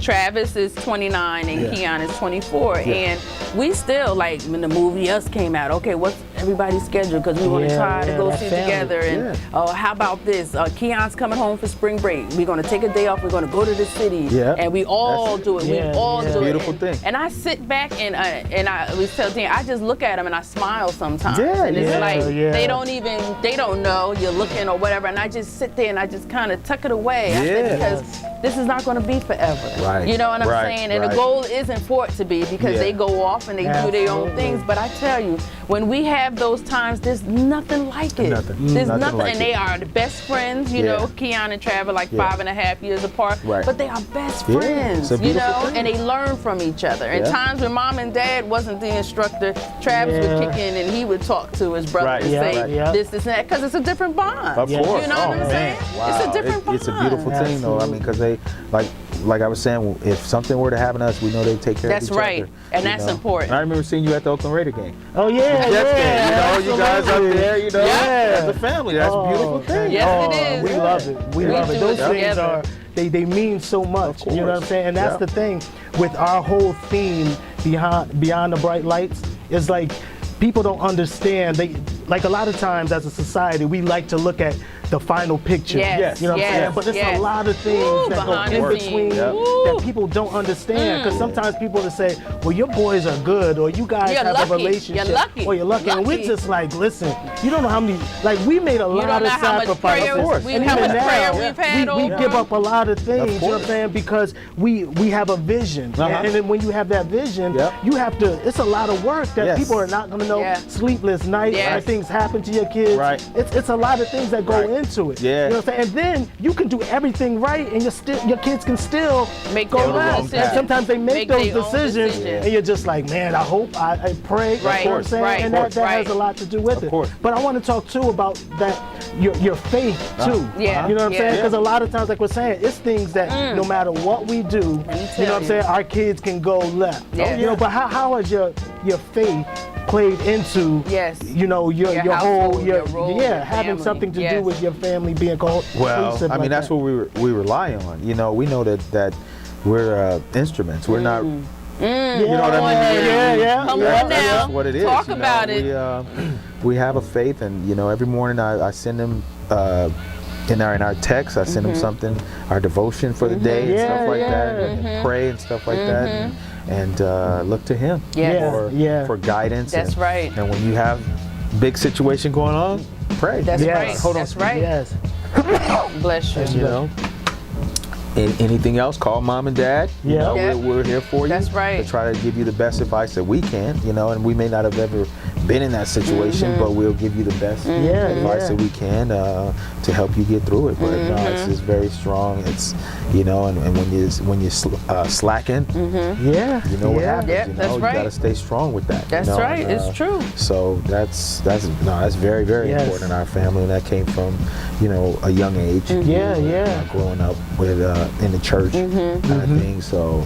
Travis is 29 and Keon is 24, and we still, like when the movie Us came out, okay, what's everybody's schedule? Because we want to try to go that see family. together, and how about this? Keon's coming home for spring break. We're going to take a day off. We're going to go to the city, and we all do it. We all do it. Beautiful thing. And I sit back and I always tell Dan, I just look at them and I smile sometimes, and it's like they don't know you're looking or whatever, and I just sit there and I just kind of tuck it away. I said, because this is not going to be forever. Right. You know what I'm saying? And the goal isn't for it to be because they go off and they do their own things. But I tell you, when we have those times, there's nothing like it. There's nothing. Like and they are the best friends. You know, Keon and Travis like 5.5 years apart. But they are best friends. It's a You beautiful know, thing. and they learn from each other. And times when mom and dad wasn't the instructor, Travis would kick in and he would talk to his brother and say this, and that, because it's a different bond. Of course. You know what I'm saying? Wow. It's a different bond. It's a beautiful thing, though. I mean, because they, like I was saying, if something were to happen to us, we know they take care of each That's right. other. And that's important. And I remember seeing you at the Oakland Raider game. Oh yeah, Jets game, you guys up there, as a family. That's a beautiful thing. Yes, it is. We love it. We love it. do Those it things together. are they mean so much. You know what I'm saying? And that's the thing with our whole theme beyond the bright lights. Is like people don't understand. They like a lot of times as a society we like to look at the final picture. Yes, You know what I'm saying? But there's a lot of things that go behind in the between scenes. that people don't understand. Because sometimes people will say, well, your boys are good, or you guys You're have lucky. a relationship. You're lucky. Or you're lucky. And we're just like, listen, you don't know how many, like we made a You lot don't of know how much sacrifices. prayer course. we And how even much now, prayer we've had we over. give up a lot of things, you know what I'm course. saying? Because we have a vision. And then when you have that vision, you have to, it's a lot of work that people are not gonna know. Sleepless nights, things happen to your kids. Right. It's a lot of things that go into it. Yeah. You know what I'm saying? And then you can do everything right and your kids can still Make go their own left. decisions. And sometimes they make those their own decisions decisions. and you're just like, man, I hope, I pray. You know what I'm saying? And that has a lot to do with it. course. But I want to talk too about that, your faith too. Yeah. You know what I'm saying? Yeah. Because a lot of times, like we're saying, it's things that no matter what we do, you know what I'm saying, our kids can go left. Yeah. You know, but how has your faith played into you know your household, whole your role, your having family. something to do with your family being called. Well, I mean, that's what we rely on. You know, we know that instruments. We're not. Yeah, You know what I mean? Yeah. Come That's on now. just what it is. Talk you know? about it. We have a faith, and every morning I send them in our text. I send them something, our devotion for the day and stuff like that, and pray and stuff like that, and look to Him for guidance. That's right. And when you have big situation going on, pray. That's Yes. right. Hold on. That's right. Yes. Bless you. You know. Anything else? Call mom and dad. You know, Yeah. we're here for you. That's right. To try to give you the best advice that we can. And we may not have ever been in that situation, but we'll give you the best advice that we can to help you get through it. But no, it's very strong. It's and when you slacking, you know what happens. Yep, that's you right. gotta stay strong with that. That's right. and, It's true. So that's very, very Yes. important in our family, and that came from a young age. Yeah. Growing up with in the church kind of thing. So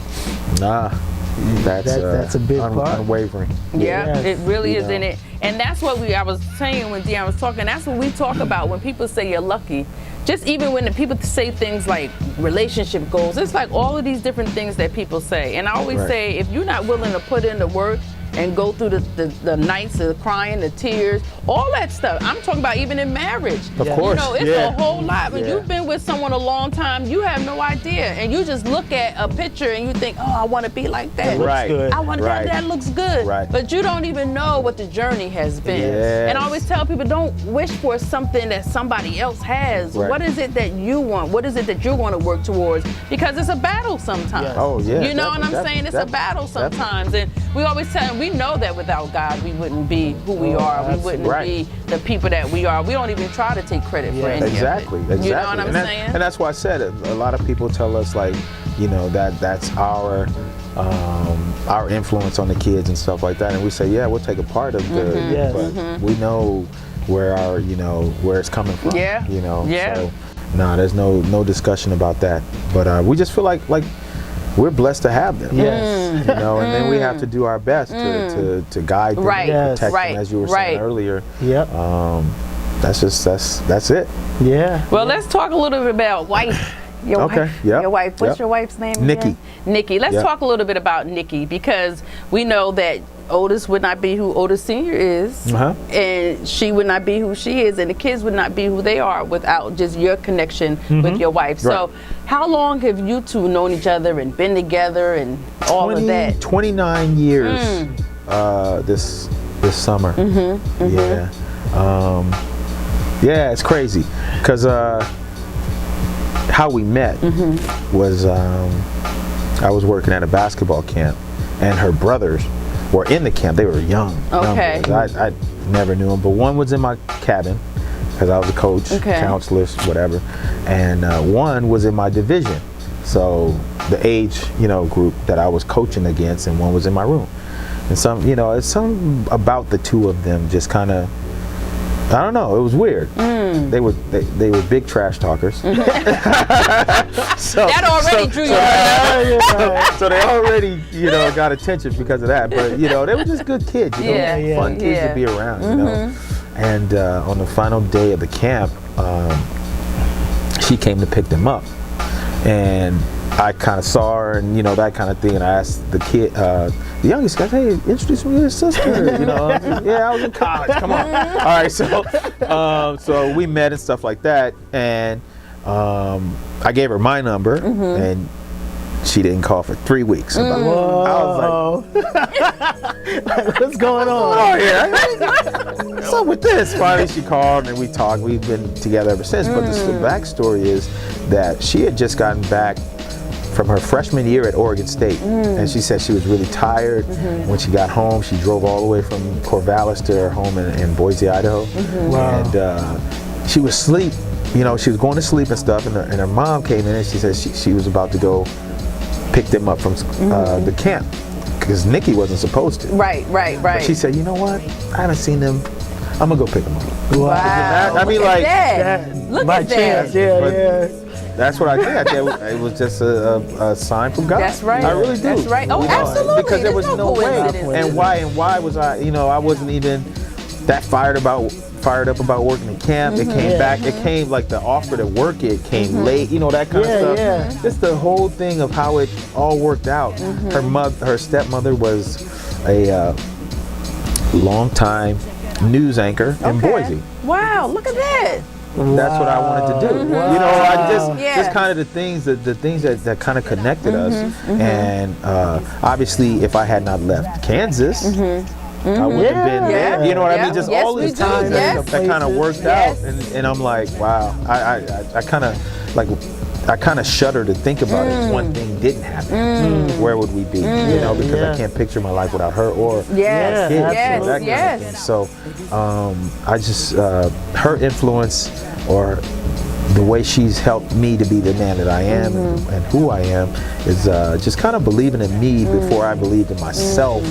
that's a big part. unwavering. Yeah, Yes. it really is You know. in it. And that's what I was saying when Deanna was talking, that's what we talk about when people say you're lucky. Just even when the people say things like relationship goals, it's like all of these different things that people say. And I always Right. say, if you're not willing to put in the work and go through the nights of crying, the tears, all that stuff. I'm talking about even in marriage. Of course, It's yeah. a whole lot. When Yeah. you've been with someone a long time, you have no idea. And you just look at a picture and you think, oh, I want to be like that. Right. good. I want Right. that looks good. Right. But you don't even know what the journey has been. Yes. And I always tell people, don't wish for something that somebody else has. Right. What is it that you want? What is it that you want to work towards? Because it's a battle sometimes. Yes. Oh, yeah, You know what I'm definitely, saying? It's a battle definitely. sometimes. And we always tell them, we know that without God, we wouldn't be who we are. We wouldn't Right. be the people that we are. We don't even try to take credit for any Exactly. of it. You know what I'm and saying? And that's why I said it. A lot of people tell us that's our influence on the kids and stuff like that, and we say, yeah, we'll take a part of the, Yes. but we know where where it's coming from. Yeah. Yeah. So no, there's no discussion about that. But we just feel like we're blessed to have them. Yes. And then we have to do our best to guide them, Right. and protect Right. them, as you were Right. saying earlier. Yep. That's it. Yeah. Well, let's talk a little bit about wife. Your Okay, wife. yep, Your wife. What's yep. your wife's name? Nikki. Again? Nikki. Let's Yep. talk a little bit about Nikki, because we know that Otis would not be who Otis Sr. is, and she would not be who she is, and the kids would not be who they are without just your connection with your wife. So, Right. how long have you two known each other and been together and all of that? 29 years this summer. Yeah. Yeah, it's crazy because how we met was I was working at a basketball camp, and her brothers were in the camp. They were young. Okay. boys. I never knew them, but one was in my cabin because I was a coach, Okay. counselor, whatever, and one was in my division. So the age, group that I was coaching against, and one was in my room. And it's something about the two of them just kind of, I don't know, it was weird. They were big trash talkers. So, That already drew you. so they already, got attention because of that. But they were just good kids, Yeah, fun kids yeah. to be around, And on the final day of the camp, she came to pick them up, and I kind of saw her, and that kind of thing. And I asked the kid, the youngest guy, "Hey, introduce me to your sister." Yeah, I was in college. Come on. All right, so we met and stuff like that, and I gave her my number, and she didn't call for 3 weeks. I was like, what's going on? Oh yeah, what's up with this? Finally, she called and we talked. We've been together ever since. But the backstory is that she had just gotten back from her freshman year at Oregon State, and she said she was really tired. When she got home, she drove all the way from Corvallis to her home in Boise, Idaho, and she was asleep. She was going to sleep and stuff, and her mom came in and she said she was about to go pick them up from the camp because Nikki wasn't supposed to. Right. But she said, "You know what? I haven't seen them. I'm gonna go pick them up." Wow. I mean, Look like, at that. Look My at that. chance. Yeah, But- yeah. That's what I think. It was just a sign from God. That's right. I really do. That's right. Oh, absolutely. Because there was There's no way. coincidence. And why was I? I wasn't even that fired about fired up about working in camp. It came back. It came like the offer to work it came late. You know, that kind of stuff. Yeah. Just the whole thing of how it all worked out. Her stepmother was a longtime news anchor in Boise. Wow, look at that. That's what I wanted to do. You know, I just kind of the things that kind of connected us. And obviously, if I had not left Kansas, I would have been there. You know what I mean? Just all these times that kind of worked out, and I'm like, wow. I kind of shudder to think about it. If one thing didn't happen, where would we be? You know, because I can't picture my life without her or kids. Yes, You know, that kind of thing. So I just her influence or the way she's helped me to be the man that I am and who I am is just kind of believing in me before I believed in myself.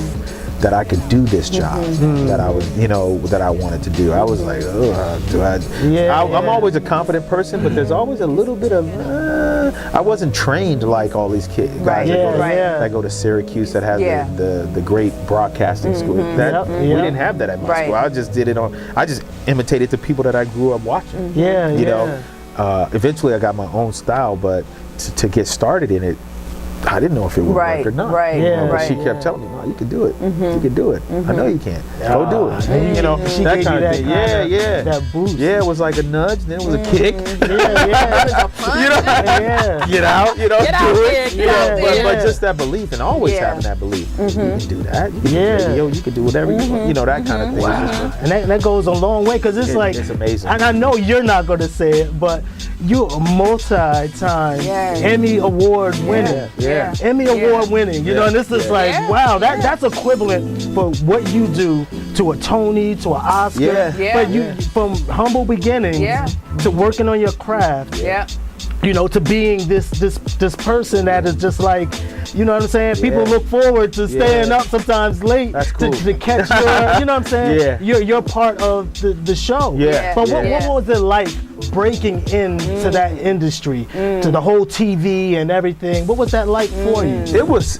That I could do this job that I was, you know, that I wanted to do. I was like, I'm always a confident person, but there's always a little bit of, I wasn't trained like all these kids, guys that go to Syracuse that have the great broadcasting school. That we didn't have that at my school. I just did it I just imitated the people that I grew up watching. You know, eventually I got my own style, but to get started in it, I didn't know if it would work or not. But she kept telling me, "No, you can do it. You can do it. I know you can. Go do it." You know, she that gave kind you of thing. That boost. Yeah, it was like a nudge, then it was a kick. It was a punch. You know, get out. You know, Get out do there, it. get out there. But just that belief, and always having that belief. You can do that. You can do radio. You can do whatever you want. You know, that kind of thing. And that goes a long way because it's like, it's amazing. And I know you're not going to say it, but you're a multi-time Emmy Award winner. Emmy Award winning. You know, and this is like, wow, that's equivalent for what you do to a Tony, to an Oscar. But you, from humble beginnings to working on your craft. You know, to being this person that is just like, you know what I'm saying? People look forward to staying up sometimes late to catch your, you know what I'm saying? You're part of the show. But what was it like breaking into that industry, to the whole TV and everything? What was that like for you? It was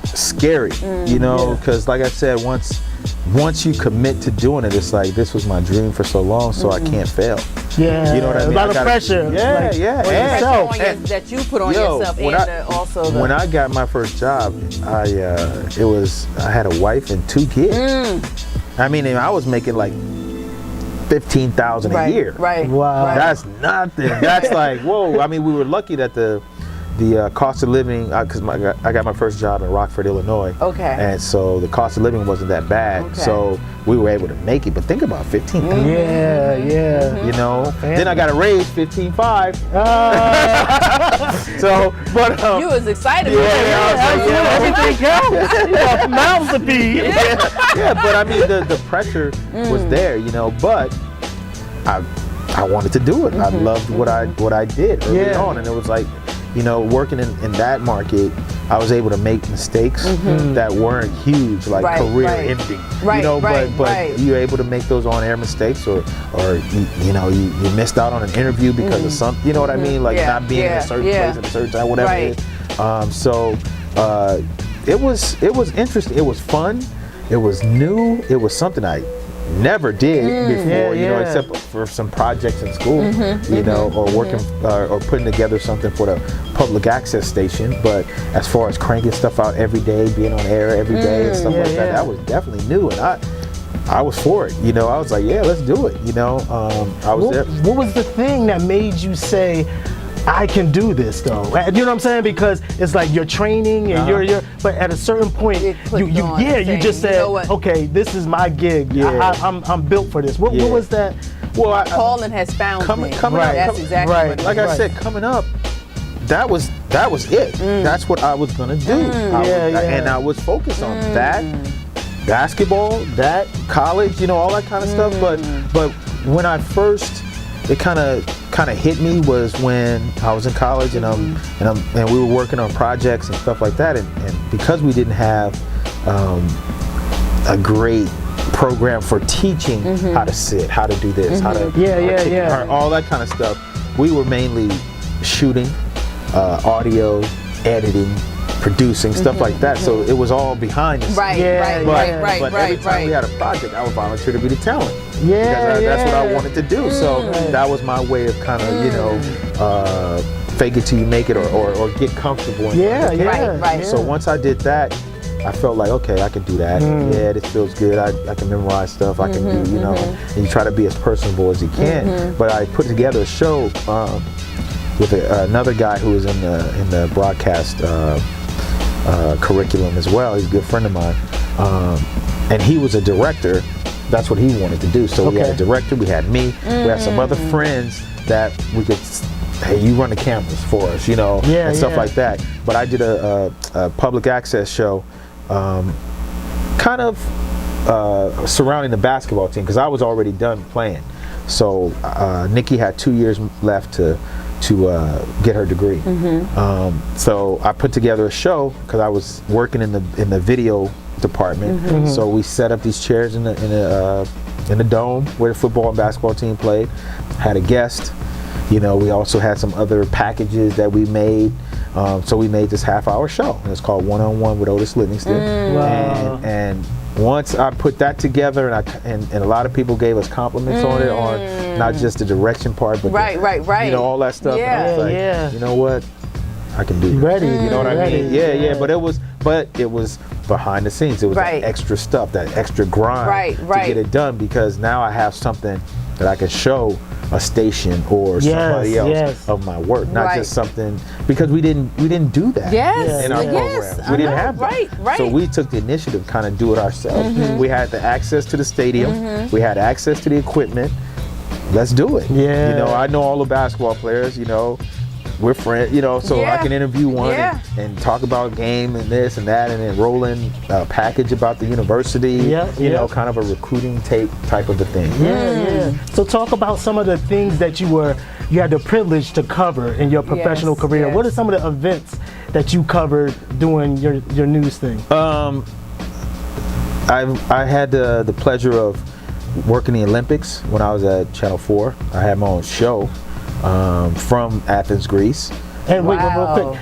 scary, you know, because like I said, once you commit to doing it, it's like, this was my dream for so long, so I can't fail. You know what I mean? A lot of pressure. That you put on yourself, and when I got my first job, I had a wife and 2 kids. I mean, I was making like $15,000 a year. Wow. That's nothing. That's like, whoa. I mean, we were lucky that the cost of living, because I got my first job in Rockford, Illinois. And so the cost of living wasn't that bad. So we were able to make it. But think about $15,000. You know. Then I got a raise, $15,500. So, but you was excited. Everything counts. You got mouths to feed. But I mean, the pressure was there, you know. But I wanted to do it. I loved what I did early on, and it was like, you know, working in that market, I was able to make mistakes that weren't huge, like career ending. You know, but you're able to make those on-air mistakes, or you know, you missed out on an interview because of something. You know what I mean? Like not being in a certain place at a certain time, whatever it is. So it was interesting. It was fun. It was new. It was something I never did before, you know, except for some projects in school, you know, or working or putting together something for the public access station. But as far as cranking stuff out every day, being on air every day and stuff like that was definitely new, and I was for it. You know, I was like, yeah, let's do it. You know, I was there. What was the thing that made you say, I can do this though? You know what I'm saying? Because it's like you're training and you're but at a certain point you just said, okay, this is my gig. I'm built for this. What was that? Well, Colin has found me. That's exactly what like I said, coming up, that was it. That's what I was gonna do. And I was focused on that, basketball, that college, you know, all that kind of stuff. But when I first, it kind of hit me was when I was in college and we were working on projects and stuff like that, and because we didn't have a great program for teaching how to sit, how to do this, how to all that kind of stuff, we were mainly shooting, audio, editing, producing, stuff like that. So it was all behind the scenes. Right, Yeah, But every time we had a project, I would volunteer to be the talent. Yeah, Because that's what I wanted to do. So that was my way of kind of, fake it till you make it, or get comfortable. Right. So once I did that, I felt like, okay, I can do that. Yeah, this feels good. I can memorize stuff. I can do, and you try to be as personable as you can. But I put together a show with another guy who was in the broadcast curriculum as well. He's a good friend of mine, and he was a director. That's what he wanted to do. So we had a director, we had me, we had some other friends that we could, hey, you run the cameras for us, and stuff like that. But I did a public access show, kind of surrounding the basketball team, because I was already done playing. So Nikki had 2 years left to get her degree. So I put together a show because I was working in the video department. So we set up these chairs in the dome where the football and basketball team played. Had a guest. We also had some other packages that we made. So we made this half-hour show, and it's called One-on-One with Otis Livingston. Wow. And once I put that together, and a lot of people gave us compliments on it, on not just the direction part, but right. all that stuff. Yeah. And I was like, you know what, I can do this. Ready. You know what I mean? Yeah. But it was behind the scenes. It was that extra stuff, that extra grind to get it done, because now I have something that I can show a station or somebody else of my work, not just something, because we didn't do that in our programs. We didn't have that. Right. So we took the initiative to kind of do it ourselves. We had the access to the stadium. We had access to the equipment. Let's do it. I know all the basketball players, we're friends, so I can interview one and talk about a game and this and that, and then roll in a package about the university, kind of a recruiting type of a thing. So talk about some of the things that you had the privilege to cover in your professional career. What are some of the events that you covered doing your news thing? I had the pleasure of working the Olympics when I was at Channel 4. I had my own show. From Athens, Greece. And wait, real quick,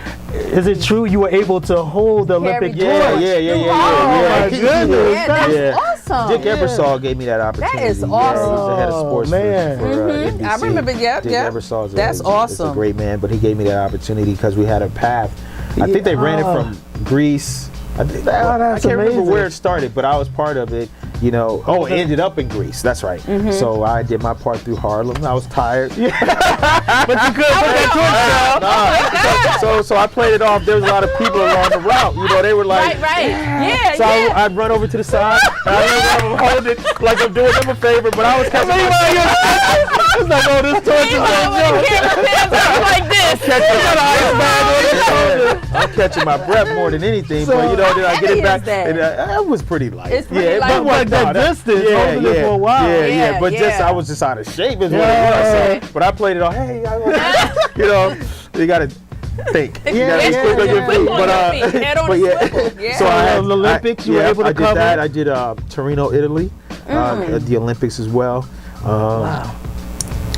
is it true you were able to hold the Olympic torch? Yeah. Oh my goodness, that's awesome. Dick Ebersol gave me that opportunity. That is awesome. He was the head of sports for NBC. I remember, Dick Ebersol is that's awesome. a great man, but he gave me that opportunity because we had a path. I think they ran it from Greece. I can't remember where it started, but I was part of it. It ended up in Greece. That's right. So I did my part through Harlem. I was tired. But you could put that torch down. So I played it off. There was a lot of people along the route. They were like, So I'd run over to the side. And I'd hold it like I'm doing them a favor, but I was catching it's like, oh, this torch is like this. I'm catching my breath more than anything, but then I get it back, and that was pretty light. It's pretty light. But that distance, holding it for a while. But I was just out of shape is what it was. So, but I played it on. Hey, you gotta think. You gotta be quick on your feet. So I had the Olympics. You were able to cover. I did Torino, Italy, at the Olympics as well. Wow.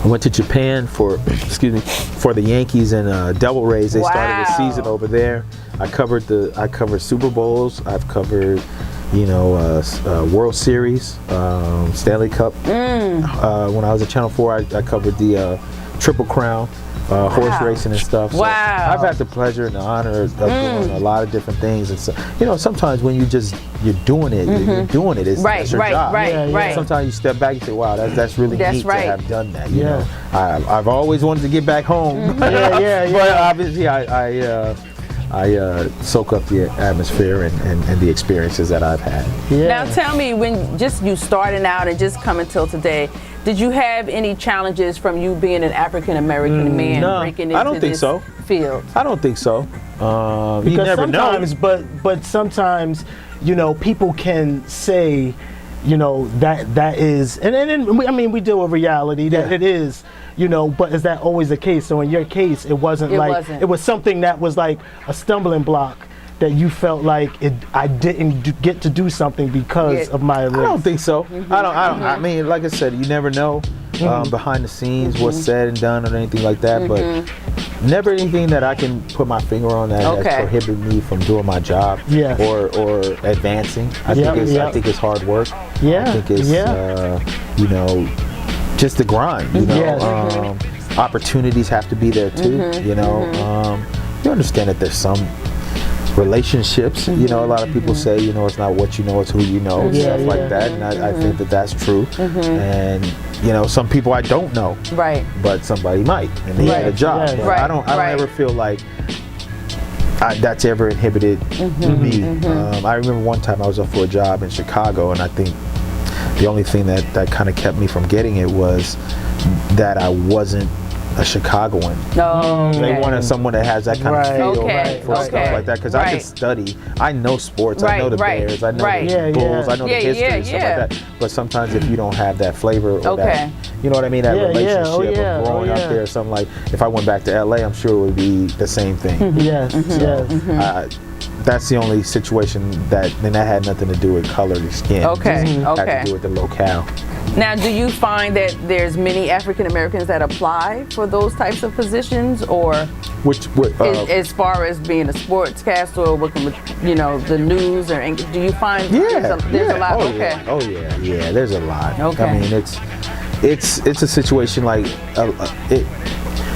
I went to Japan for the Yankees and Devil Rays. They started the season over there. I covered Super Bowls. I've covered, World Series, Stanley Cup. When I was at Channel 4, I covered the Triple Crown, horse racing and stuff. So I've had the pleasure and the honor of doing a lot of different things. And so, sometimes when you're doing it, you're doing it. That's your job. Right. Sometimes you step back and say, wow, that's really neat to have done that. You know, I've always wanted to get back home. But obviously I soak up the atmosphere and the experiences that I've had. Now tell me, when just you starting out and just coming till today, did you have any challenges from you being an African American man breaking into this field? I don't think so. Because you never sometimes, know. but sometimes, people can say, that is, and we deal with reality that it is, but is that always the case? So in your case, it wasn't. It was something that was like a stumbling block that you felt like I didn't get to do something because of my race. I don't think so. I don't. I mean, like I said, you never know behind the scenes what's said and done or anything like that. But Never anything that I can put my finger on that has prohibited me from doing my job or advancing. I think it's hard work. Yeah. I think it's you know, just the grind. You know, opportunities have to be there too. You know, you understand that there's some relationships. You know, a lot of people say, you know, it's not what you know, it's who you know, stuff like that. And I think that that's true. And you know, some people I don't know, but somebody might, and they had a job. But I don't ever feel like that's ever inhibited me. I remember one time I was up for a job in Chicago, and I think the only thing that kind of kept me from getting it was that I wasn't a Chicagoan. They wanted someone that has that kind of feel for stuff like that, because I can study. I know sports. I know the Bears. I know the Bulls. I know the history, stuff like that. But sometimes if you don't have that flavor or that, you know what I mean, that relationship of growing up there, or something like, if I went back to LA, I'm sure it would be the same thing. That's the only situation and that had nothing to do with color of skin. Had to do with the locale. Now, do you find that there's many African Americans that apply for those types of positions, or as far as being a sportscaster or working with, you know, the news, or do you find there's a lot? There's a lot. I mean, it's a situation like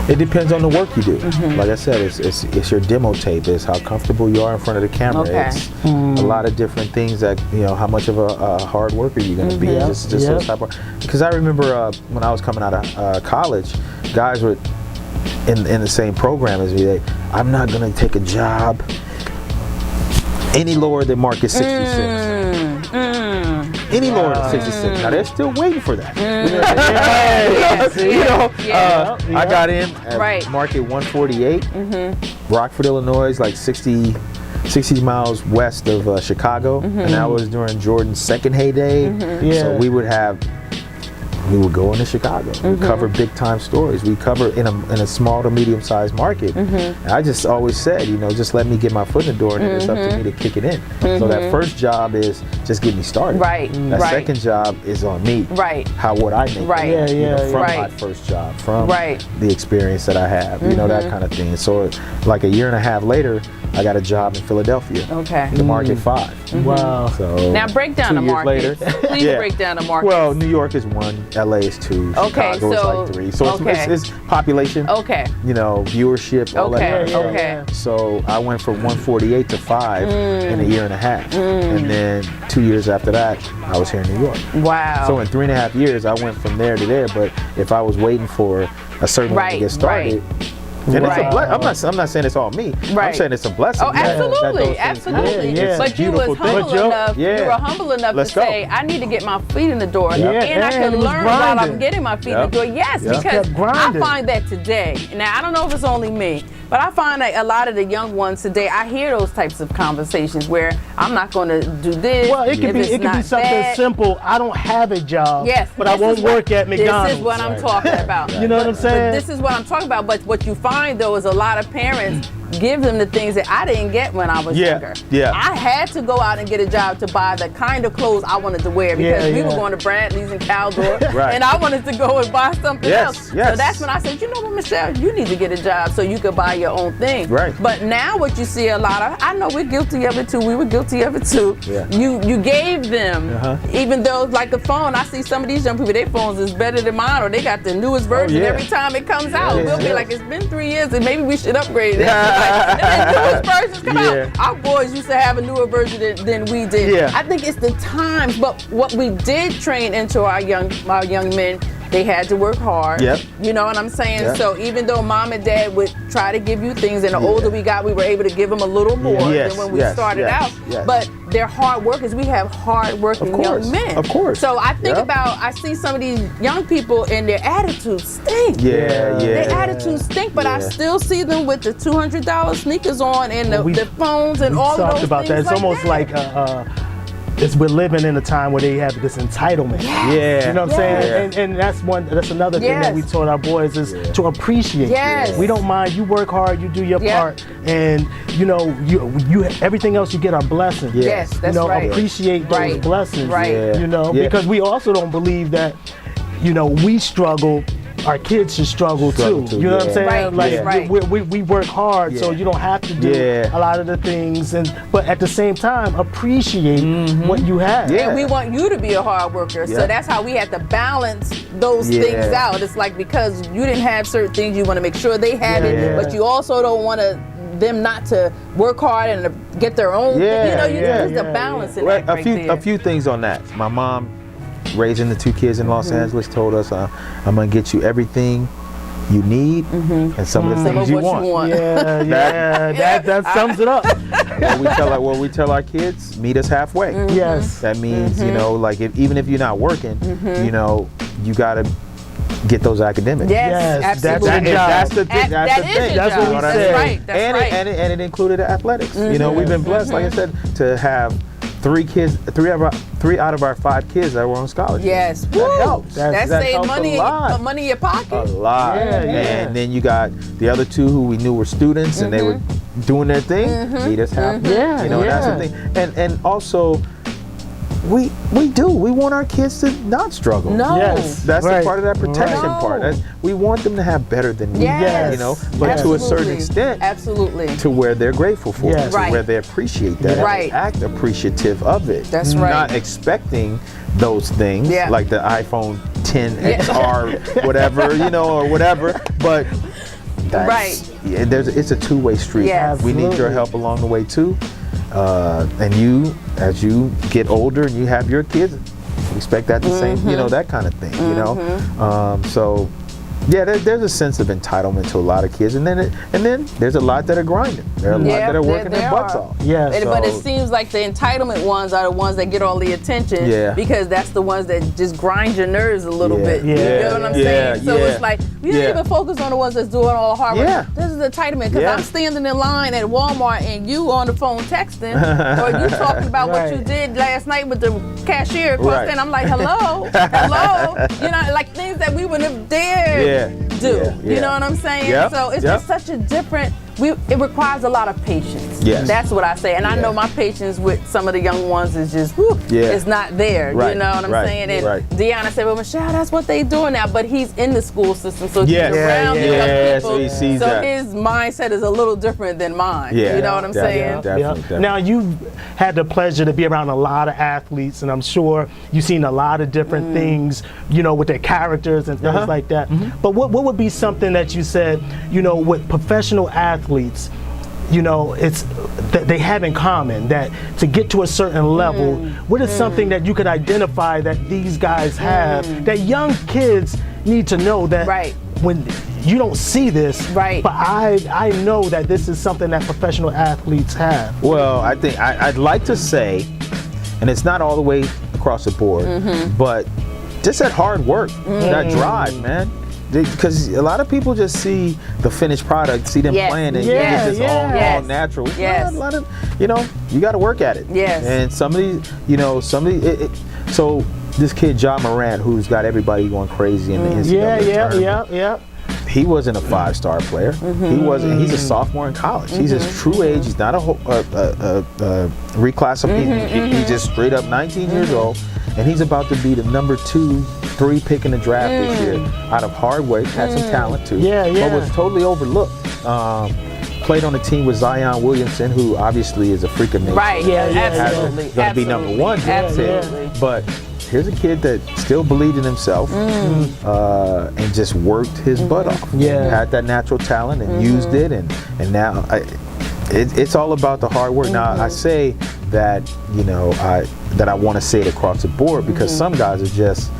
it depends on the work you do. Like I said, it's your demo tape. It's how comfortable you are in front of the camera. It's a lot of different things that, you know, how much of a hard worker you're going to be. Just those type of, because I remember when I was coming out of college, guys were in the same program as me. I'm not going to take a job any lower than market 66. Any lower than 66. Now they're still waiting for that. I got in at market 148, Rockford, Illinois, like 60 miles west of Chicago, and that was during Jordan's second heyday. So we would go into Chicago. We cover big time stories. We cover in a small to medium sized market. And I just always said, you know, just let me get my foot in the door, and then it's up to me to kick it in. So that first job is just get me started. That second job is on me. How would I make it? From my first job, from the experience that I have, you know, that kind of thing. So like a year and a half later, I got a job in Philadelphia. The market 5. Wow. So now break down the market. Please break down the market. Well, New York is 1, LA is 2, Chicago is like 3. So it's population. You know, viewership, all that. So I went from 148 to 5 in a year and a half. And then 2 years after that, I was here in New York. Wow. So in 3.5 years, I went from there to there. But if I was waiting for a certain one to get started, and it's a I'm not saying it's all me. I'm saying it's a blessing. Oh, absolutely, absolutely. But you was humble enough. You were humble enough to say, I need to get my feet in the door, and I can learn while I'm getting my feet in the door. Yes, because I find that today. Now I don't know if it's only me, but I find that a lot of the young ones today, I hear those types of conversations where I'm not going to do this. Well, it could be something simple. I don't have a job, but I won't work at McDonald's. This is what I'm talking about. You know what I'm saying? This is what I'm talking about. But what you find though is a lot of parents give them the things that I didn't get when I was younger. I had to go out and get a job to buy the kind of clothes I wanted to wear, because we were going to Bradley's and Caldor, and I wanted to go and buy something else. So that's when I said, you know what, Michelle, you need to get a job so you could buy your own thing. But now what you see a lot of, I know we're guilty of it too. We were guilty of it too. You gave them, even though like the phone, I see some of these young people, their phones is better than mine, or they got the newest version every time it comes out. We'll be like, it's been 3 years and maybe we should upgrade it. The newest versions come out. Our boys used to have a newer version than we did. I think it's the times, but what we did train into our young men, they had to work hard. You know what I'm saying? So even though mom and dad would try to give you things, and the older we got, we were able to give them a little more than when we started out. But they're hard workers. We have hard working young men. Of course. So I think about, I see some of these young people and their attitudes stink. Their attitudes stink, but I still see them with the $200 sneakers on and the phones and all of those things. About that. It's almost like we're living in a time where they have this entitlement. You know what I'm saying? And that's another thing that we taught our boys is to appreciate. We don't mind. You work hard, you do your part, and you know, you everything else you get are blessings. That's you know, appreciate those blessings. You know, because we also don't believe that, you know, we struggle our kids should struggle too. You know what I'm saying? Right, Like right. we work hard, so you don't have to do a lot of the things, but at the same time appreciate what you have. Yeah. And we want you to be a hard worker, so that's how we had to balance those things out. It's like because you didn't have certain things, you want to make sure they have it, but you also don't want them not to work hard and to get their own thing. You know, there's the balance in that right there. A few things on that. My mom, raising the 2 kids in Los Angeles, told us, I'm going to get you everything you need and some of the things you want. That sums it up. We tell our kids, meet us halfway. Yes. That means, you know, like even if you're not working, you know, you got to get those academics. Yes, absolutely. That's the thing. That's what we said. Right. That's right. And it included athletics. You know, we've been blessed, like I said, to have 3 out of our 5 kids that were on scholarship. Yes, that helps. That saved money in your pocket. A lot. And then you got the other 2 who we knew were students, and they were doing their thing. Meet us halfway. You know, that's the thing. And also, we want our kids to not struggle. No. Yes. That's the part of that protection part. We want them to have better than we, you know, but to a certain extent, to where they're grateful for it, to where they appreciate that, and act appreciative of it. That's right. Not expecting those things like the iPhone 10 XR, whatever, you know, or whatever, but it's a two-way street. Yes. We need your help along the way too. And you, as you get older and you have your kids, expect that the same, you know, that kind of thing, you know. So, yeah, there's a sense of entitlement to a lot of kids, and then there's a lot that are grinding. There are a lot that are working their butts off. But it seems like the entitlement ones are the ones that get all the attention because that's the ones that just grind your nerves a little bit. You know what I'm saying? So it's like we don't even focus on the ones that's doing all the hard work. This is entitlement because I'm standing in line at Walmart and you on the phone texting or you talking about what you did last night with the cashier, and I'm like, hello, you know, like things that we wouldn't have dared do. You know what I'm saying? So it's just such a different. It requires a lot of patience. That's what I say. And I know my patience with some of the young ones is just, it's not there. You know what I'm saying? And Deanna said, well, Michelle, that's what they doing now. But he's in the school system, so he's around the young people. So he sees that. His mindset is a little different than mine. You know what I'm saying? Definitely. Now, you've had the pleasure to be around a lot of athletes, and I'm sure you've seen a lot of different things, you know, with their characters and things like that. But what would be something that you said, you know, with professional athletes, you know, it's that they have in common that to get to a certain level, what is something that you could identify that these guys have that young kids need to know that when you don't see this, but I know that this is something that professional athletes have? Well, I think I'd like to say, and it's not all the way across the board, but just that hard work, that drive, man. Because a lot of people just see the finished product, see them playing, and it's just all natural. A lot of, you know, you got to work at it. And so this kid John Morant, who's got everybody going crazy in the NCAA tournament. He wasn't a 5-star player. He wasn't. He's a sophomore in college. He's his true age. He's not a reclassified. He's just straight up 19 years old, and he's about to be the number 2-3 pick in the draft this year. Out of hard work, had some talent too, but was totally overlooked. Played on a team with Zion Williamson, who obviously is a freak of nature. Absolutely. Going to be number 1. But here's a kid that still believed in himself and just worked his butt off. Had that natural talent and used it, and now it's all about the hard work. Now I say that, you know, I want to say it across the board because some guys are just.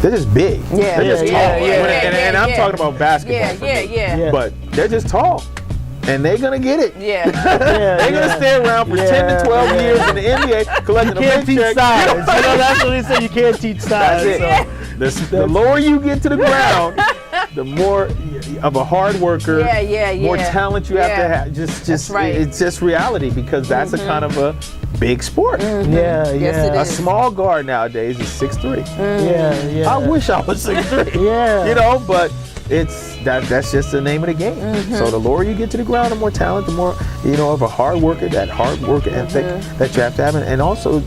They're just big. They're just tall. And I'm talking about basketball. But they're just tall. And they're going to get it. They're going to stay around for 10 to 12 years in the NBA collecting a paycheck. You can't teach size. You know, that's what they say. You can't teach size. That's it. The lower you get to the ground, the more of a hard worker, more talent you have to have. It's just reality because that's a kind of a big sport. Yes, it A is. small guard nowadays is 6'3". I wish I was 6'3". You know, but that's just the name of the game. So the lower you get to the ground, the more talent, the more, you know, of a hard worker, that hard work ethic that you have to have, and also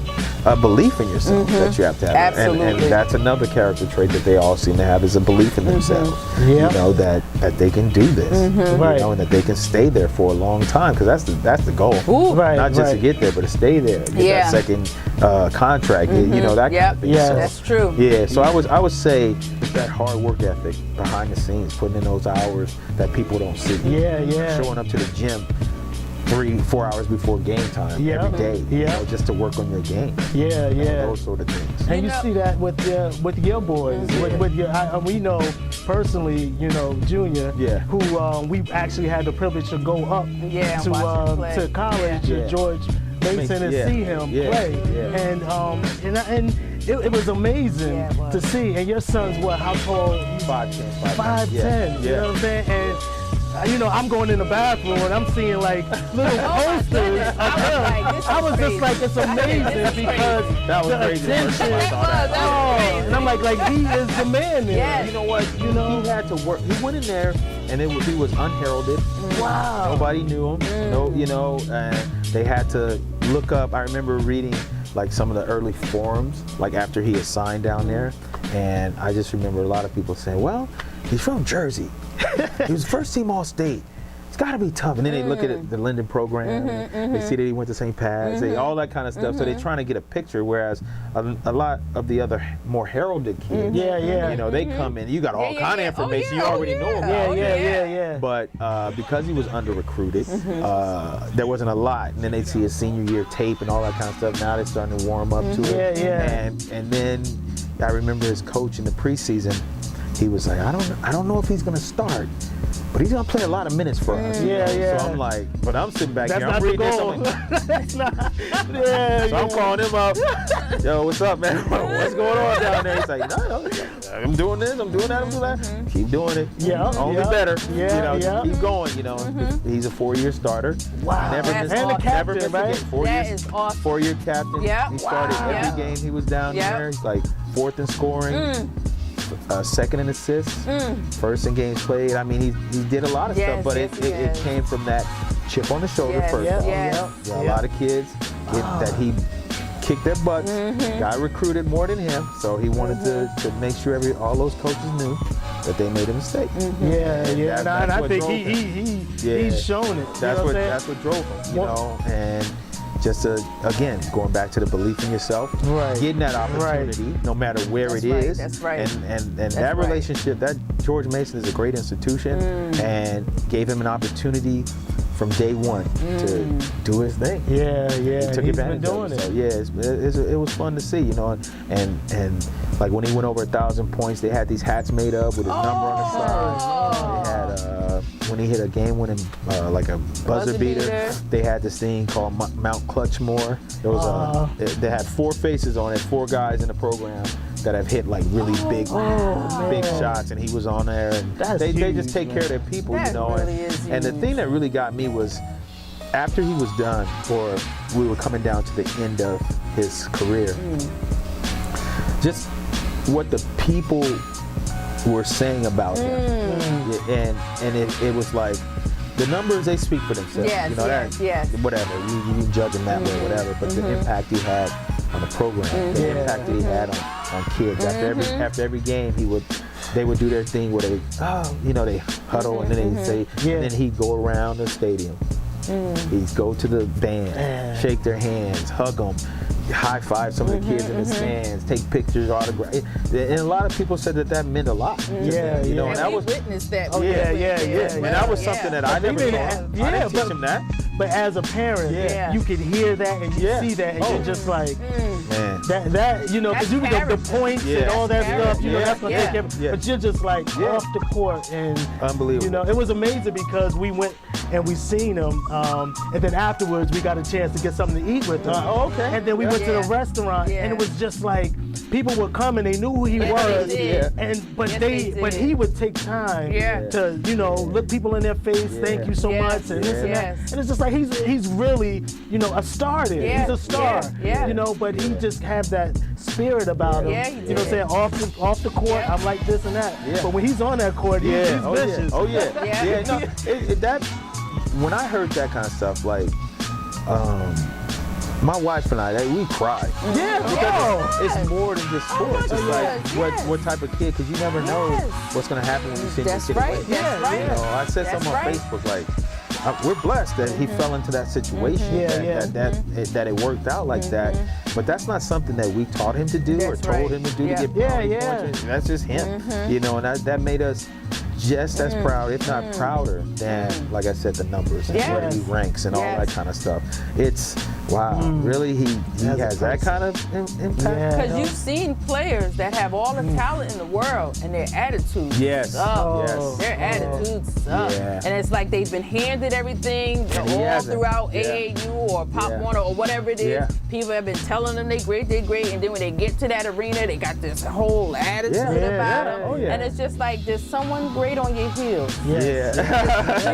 a belief in yourself that you have to have. Absolutely. And that's another character trait that they all seem to have, is a belief in themselves. Yeah. You know, that they can do this. Right. You know, and that they can stay there for a long time, because that's the goal. Right, Not just to get there, but to stay there. Get that second contract. You know, that kind of thing. Yeah. So, That's true. yeah, so I would say it's that hard work ethic behind the scenes, putting in those hours that people don't see. Yeah. Showing up to the gym 3-4 hours before game time every day, you know, just to work on your game. Yeah. Those sort of things. And you see that with your boys, with your. We know personally, you know, Junior, who we actually had the privilege to go up to college at George Mason and see him play, and it was amazing to see. And your son's what? How tall? 5'10". 5'10". You know what I'm saying? And you know, I'm going in the bathroom and I'm seeing like little posters of him. I was just like, it's amazing because the attention. And I'm like he is the man there. Yes. You know what? He had to work. He went in there and he was unheralded. Wow. Nobody knew him. No, you know, and they had to look up. I remember reading like some of the early forums, like after he had signed down there, and I just remember a lot of people saying, well, he's from Jersey. He was first team All-State. It's got to be tough. And then they look at it, the Linden program. They see that he went to St. Pat's, all that kind of stuff. So they're trying to get a picture, whereas a lot of the other more heralded kids, you know, they come in. You got all kind of information. You already know about. Yeah. But because he was under-recruited, there wasn't a lot. And then they see his senior year tape and all that kind of stuff. Now they're starting to warm up to it. And then I remember his coach in the preseason, he was like, I don't know if he's going to start, but he's going to play a lot of minutes for us. So I'm like, but I'm sitting back here, I'm reading this. I'm like, That's not. so I'm calling him up. Yo, what's up, man? What's going on down there? He's like, no, I'm doing this, I'm doing that, I'm doing that. Keep doing it. Only better. You know, keep going, you know. He's a 4-year starter. Wow. Never That's missed, awesome. never missed a game. 4 That years. is awesome. 4-year captain. He started every game he was down there. He's like 4th in scoring. 2nd in assists, 1st in games played. I mean, he did a lot of stuff, but it came from that chip on the shoulder first of all. A lot of kids that he kicked their butts, got recruited more than him, so he wanted to make sure all those coaches knew that they made a mistake. And I think he's shown it. That's what drove him, you know, and just again, going back to the belief in yourself, getting that opportunity, no matter where it is. That's right. And that relationship, that George Mason is a great institution, and gave him an opportunity from day one to do his thing. He took advantage of it. So it was fun to see, you know, and like when he went over 1,000 points, they had these hats made up with his number on the side. They had when he hit a game-winning like a buzzer beater, they had this thing called Mount Clutchmore. There was they had 4 faces on it, 4 guys in the program that have hit like really big shots, and he was on there. And they just take care of their people, you know. And the thing that really got me was after he was done, or we were coming down to the end of his career, just what the people were saying about him, and it was like the numbers, they speak for themselves. You know, whatever you can judge him that way, whatever. But the impact he had on the program, the impact that he had on kids. After every game, they would do their thing where they huddle, and then they say, and then he'd go around the stadium. He'd go to the band, shake their hands, hug them, high five some of the kids in the stands, take pictures, autographs. And a lot of people said that meant a lot. You know, and that was witnessed that. And that was something that I never saw. I didn't teach him that. But as a parent, you could hear that and you see that, and you're just like, man, that you know, because you can the points and all that stuff, you know, that's what they give. But you're just like off the court, and unbelievable. You know, it was amazing because we went and we seen him, and then afterwards we got a chance to get something to eat with him. And then we went to the restaurant, and it was just like people would come and they knew who he was, but he would take time to, you know, look people in their face, thank you so much, and this and that. And it's just like he's really, you know, a star there. He's a star, you know, but he just had that spirit about him. You know what I'm saying? Off the court, I'm like this and that. But when he's on that court, he's vicious. When I heard that kind of stuff, like My wife and I, we cried. Yeah, Because it's more than just sports. It's like what type of kid, because you never know what's going to happen when you send your kid away. That's right. You know, I said something on Facebook like, we're blessed that he fell into that situation, that it worked out like that. But that's not something that we taught him to do or told him to do to get brownie points. That's just him, you know, and that made us just as proud, if not prouder, than, like I said, the numbers and where he ranks and all that kind of stuff. It's really he has that kind of impact. Because you've seen players that have all the talent in the world and their attitudes suck. Their attitudes suck. And it's like they've been handed everything all throughout AAU or Pop Warner or whatever it is. People have been telling them they're great, and then when they get to that arena, they got this whole attitude about them. And it's just like there's someone great on your heels. Yeah.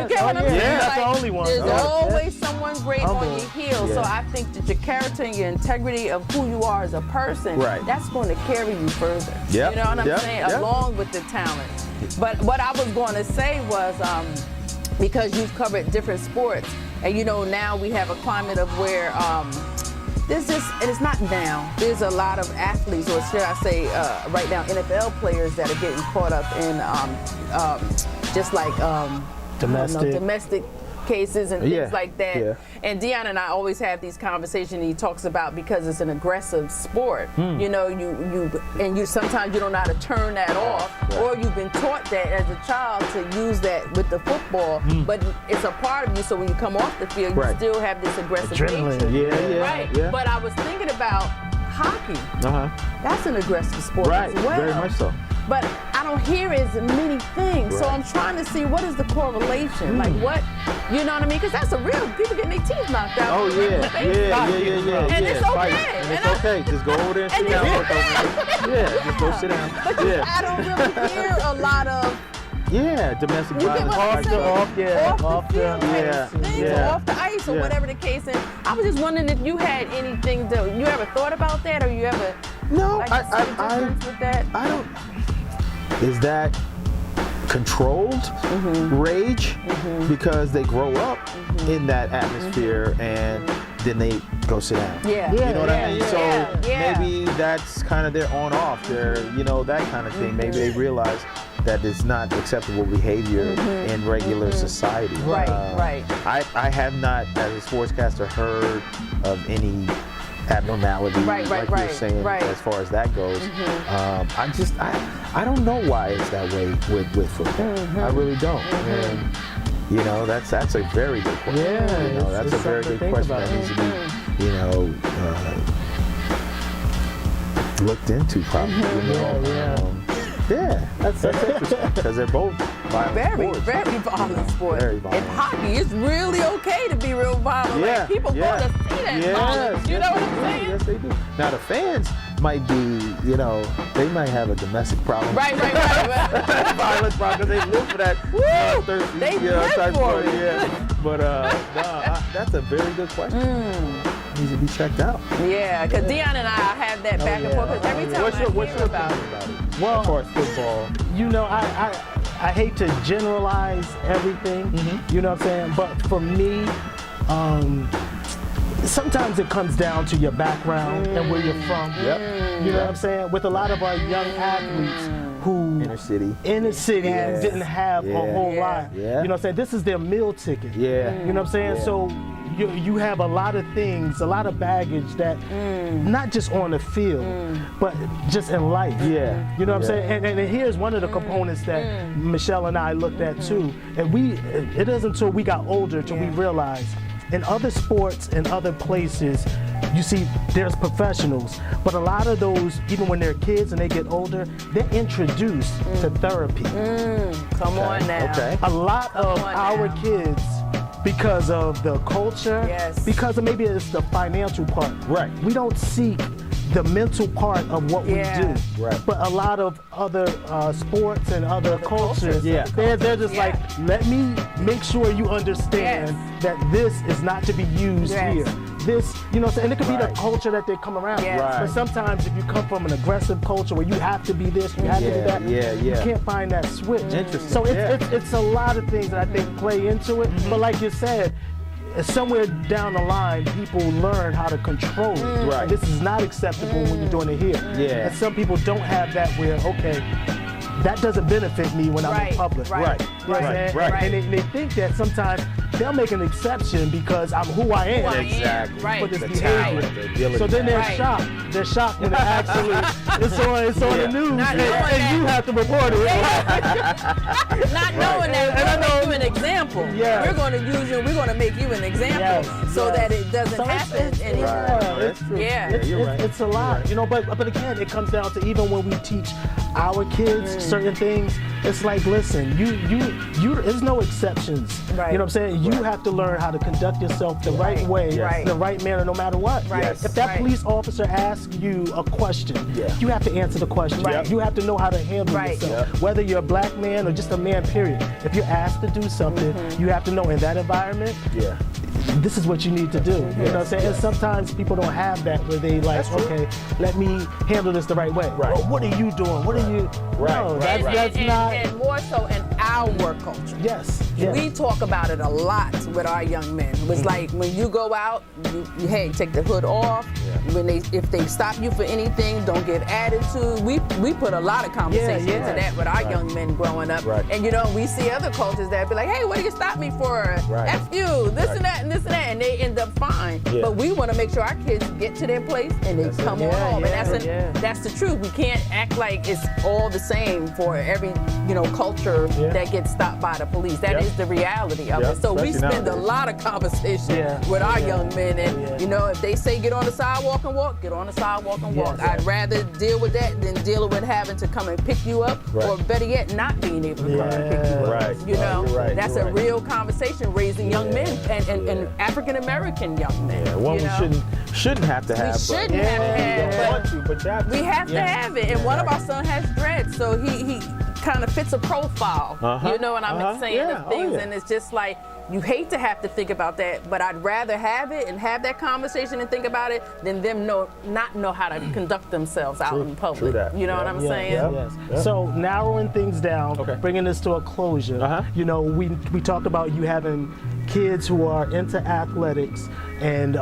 You get what I'm saying? That's the only one. There's always someone great on your heels. So I think that your character and your integrity of who you are as a person, that's going to carry you further. You know what I'm saying? Along with the talent. But what I was going to say was, because you've covered different sports, and you know now we have a climate of where there's just, and it's not now, there's a lot of athletes, or should I say right now NFL players that are getting caught up in just like domestic cases and things like that. And Deion and I always have these conversations. He talks about because it's an aggressive sport. You know, you sometimes you don't know how to turn that off, or you've been taught that as a child to use that with the football. But it's a part of you. So when you come off the field, you still have this aggressive nature. But I was thinking about hockey. That's an aggressive sport as well. Very much so. But I don't hear as many things, so I'm trying to see what is the correlation, like what, you know what I mean? Because that's a real, people getting their teeth knocked out. Oh yeah. And it's okay. And it's okay. Just go over there and sit down. Just go sit down. But I don't really hear a lot of domestic violence. Off the ice or whatever the case. And I was just wondering if you had anything that you ever thought about that, or you ever with that? I don't. Is that controlled rage because they grow up in that atmosphere and then they go sit down? You know what I mean? So maybe that's kind of their on-off, their, you know, that kind of thing. Maybe they realize that it's not acceptable behavior in regular society. I have not, as a sportscaster, heard of any abnormality, like you're saying, as far as that goes. I don't know why it's that way with football. I really don't. And you know, that's a very good question. You know, that's a very good question that needs to be, you know, looked into probably. That's interesting because they're both violent sports. Very violent sports. Very violent. In hockey, it's really okay to be real violent. Like, people go to see that violence. You know what I'm saying? Yes, they do. Now the fans might be, you know, they might have a domestic problem. Violent problem because they live for that. Thirsty, they live for it. But that's a very good question. Needs to be checked out. Yeah, because Deion and I have that back and forth. Because every time I hear about it. Well, as far as football, you know, I hate to generalize everything. You know what I'm saying? But for me, sometimes it comes down to your background and where you're from. You know what I'm saying? With a lot of our young athletes who inner city didn't have a whole lot. You know what I'm saying? This is their meal ticket. You know what I'm saying? So you have a lot of things, a lot of baggage that not just on the field, but just in life. You know what I'm saying? And here's one of the components that Michelle and I looked at too. And it isn't until we got older till we realized in other sports and other places, you see there's professionals, but a lot of those, even when they're kids and they get older, they're introduced to therapy. Come on now. A lot of our kids, because of the culture, because of maybe it's the financial part. We don't seek the mental part of what we do. But a lot of other sports and other cultures, they're just like, let me make sure you understand that this is not to be used here. This, you know, and it could be the culture that they come around. But sometimes if you come from an aggressive culture where you have to be this, you have to be that, you can't find that switch. So it's a lot of things that I think play into it. But like you said, somewhere down the line, people learn how to control it. Right. And this is not acceptable when you're doing it here. Yeah. And some people don't have that where, okay, that doesn't benefit me when I'm in public. Right. You know what I'm saying? And they think that sometimes they'll make an exception because I'm who I am. Exactly. Right. For this The behavior. talent, the ability. So then they're Right. shocked. They're shocked when it actually it's on the news, Not knowing and you have to report it. Not knowing that And I we're know- make you an example. Yeah. We're going to use you. We're going to make you an example Yes, so yes. that it doesn't So it's- happen it's- anymore. Right. That's true. Yeah. You're right. It's a lot, you know. But again, it comes down to even when we teach our kids certain things. It's like, listen, you. There's no exceptions. Right. You know what I'm saying? You have to learn how to conduct yourself the right way, Yes. the right manner, no matter what. Right. Yes. If that Right. police officer asks you a question, you have to answer the question. Right. You have to know how to handle Right. yourself, whether you're a black man or just a man. Period. If you're asked to do something, you have to know in that environment. Yeah. This is what you need to do. You know what I'm saying? And sometimes people don't have that where they like, okay, let me handle this the right way. Right. Well, what are you doing? What are you? Right, No, right, that's not. And more so in our culture. Yes. We talk about it a lot with our young men. It was like when you go out, you hey, take the hood off. When if they stop you for anything, don't give attitude. We put a lot of conversation into that with our young men growing up. Right. And you know, we see other cultures that be like, hey, what do you stop me for? Right. F you, this and that and this and that, and they end up fine. Yeah. But we want to make sure our kids get to their place and they come on home. And that's the truth. We can't act like it's all the same for every culture that gets stopped by the police. That is the reality of it. So we Especially spend a nowadays. lot of conversation with our young men, and if they say get on the sidewalk and walk, get on the sidewalk and walk. I'd rather deal with that than deal with having to come and pick you up, or better yet, not being able to come and pick you up. Right. You know, You're right. that's You're a right. real conversation raising young men and African American young men. Yeah, one you we know? shouldn't have to have. shouldn't but have to have, You but don't want to, but you have to. We have to have it, and one of our sons has dreads, so he kind of fits a profile. You know what I'm saying? Of things, and it's just like you hate to have to think about that, but I'd rather have it and have that conversation and think about it than them not know how to conduct themselves out in public. True that. You know what I'm saying? Yes. So narrowing things down, bringing this to a closure. You know, we talked about you having kids who are into athletics and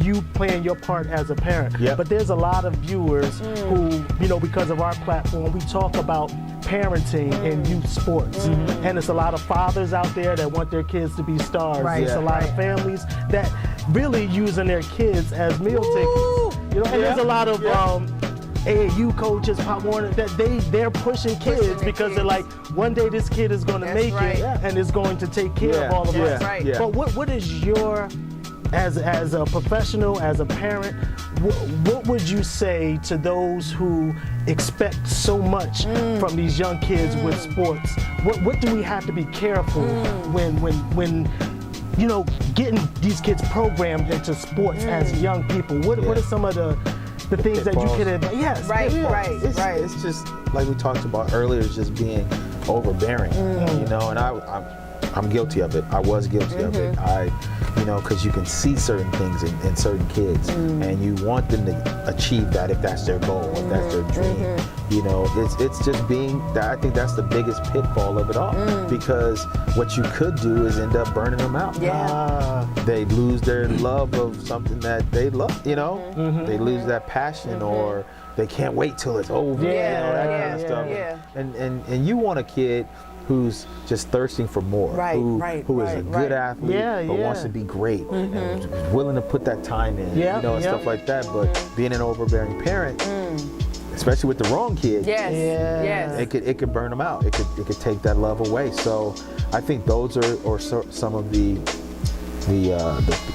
you playing your part as a parent. But there's a lot of viewers who, because of our platform, we talk about parenting in youth sports. And it's a lot of fathers out there that want their kids to be stars. There's a lot of families that really using their kids as meal tickets. And there's a lot of AAU coaches, Pop Warner, that they're pushing kids because they're like, one day this kid is going to make it and is going to take care of all of us. But what is your, as a professional, as a parent, what would you say to those who expect so much from these young kids with sports? What do we have to be careful when getting these kids programmed into sports as young people? What are some of the things that you could advise? Yes, It's just like we talked about earlier. It's just being overbearing, and I'm guilty of it. I was guilty of it. Because you can see certain things in certain kids, and you want them to achieve that if that's their goal, if that's their dream. It's just being that. I think that's the biggest pitfall of it all, because what you could do is end up burning them out. They lose their love of something that they love. They lose that passion, or they can't wait till it's over. That kind of stuff. And you want a kid who's just thirsting for more, who is a good athlete, but wants to be great, and is willing to put that time in, and stuff like that. But being an overbearing parent, especially with the wrong kid, it could burn them out. It could take that love away. So I think those are some of the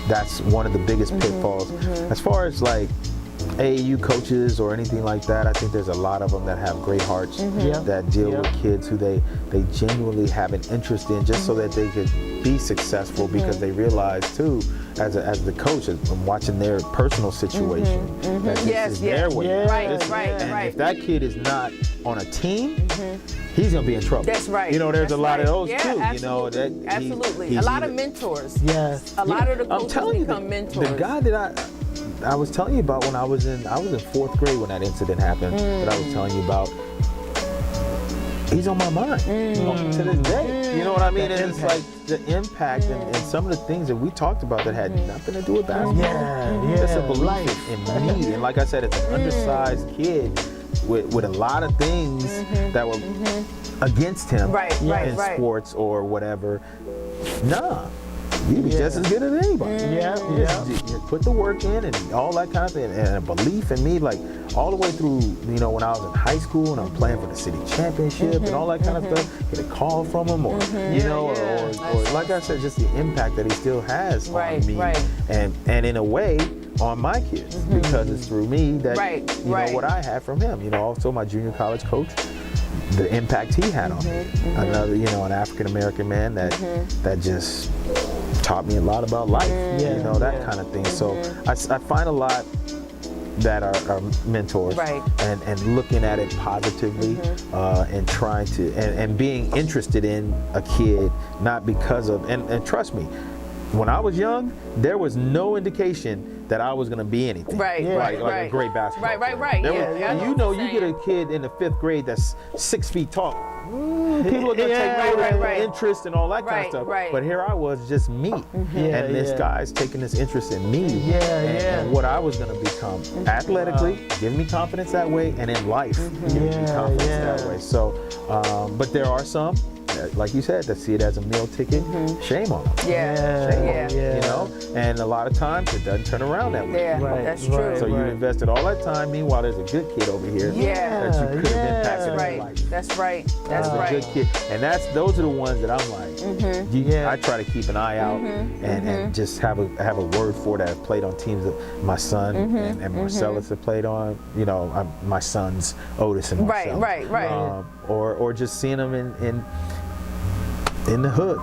that's one of the biggest pitfalls. As far as like AAU coaches or anything like that, I think there's a lot of them that have great hearts that deal with kids who they genuinely have an interest in, just so that they could be successful, because they realize too, as the coach, I'm watching their personal situation, that this is their way. And if that kid is not on a team, he's gonna be in trouble. That's right. There's a lot of those too. Absolutely. Absolutely. He's a lot of either- mentors. Yes. A lot of the I'm coaches telling you, become mentors. the guy that I was telling you about when I was in 4th grade when that incident happened, that I was telling you about. he's on my mind to this day. You know what I mean? And it's like the impact and some of the things that we talked about that had nothing to do with basketball. Yeah, Just a belief in me. And like I said, it's an undersized kid with a lot of things that were against him in sports or whatever. Nah. You be just as good as anybody. You put the work in and all that kind of thing, and a belief in me, like all the way through, you know, when I was in high school and I'm playing for the city championship and all that kind of stuff. Get a call from him, or you know, or like I said, just the impact that he still has on me, and in a way on my kids, because it's through me that you know what I had from him. You know, also my junior college coach, the impact he had on me. Another, you know, an African American man that just taught me a lot about life, you know, that kind of thing. So I find a lot that are mentors, and looking at it positively, and trying to, and being interested in a kid, not because of, and trust me, when I was young, there was no indication that I was going to be anything. Like a great basketball player. You know, you get a kid in the 5th grade that's 6 feet tall. People are going to take notice and interest and all that kind of stuff. But here I was, just me. And this guy's taking this interest in me and what I was going to become athletically, giving me confidence that way, and in life, giving me confidence that way. So, but there are some, like you said, that see it as a meal ticket. Shame on them. You know, and a lot of times it doesn't turn around that way. That's true. So you invested all that time. Meanwhile, there's a good kid over here that you could have impacted in life. That's right. That's a good kid, and those are the ones that I'm like. I try to keep an eye out and just have a word for that. I've played on teams that my son and Marcellus have played on. You know, my sons Otis and Marcellus. Or just seeing them in the hood.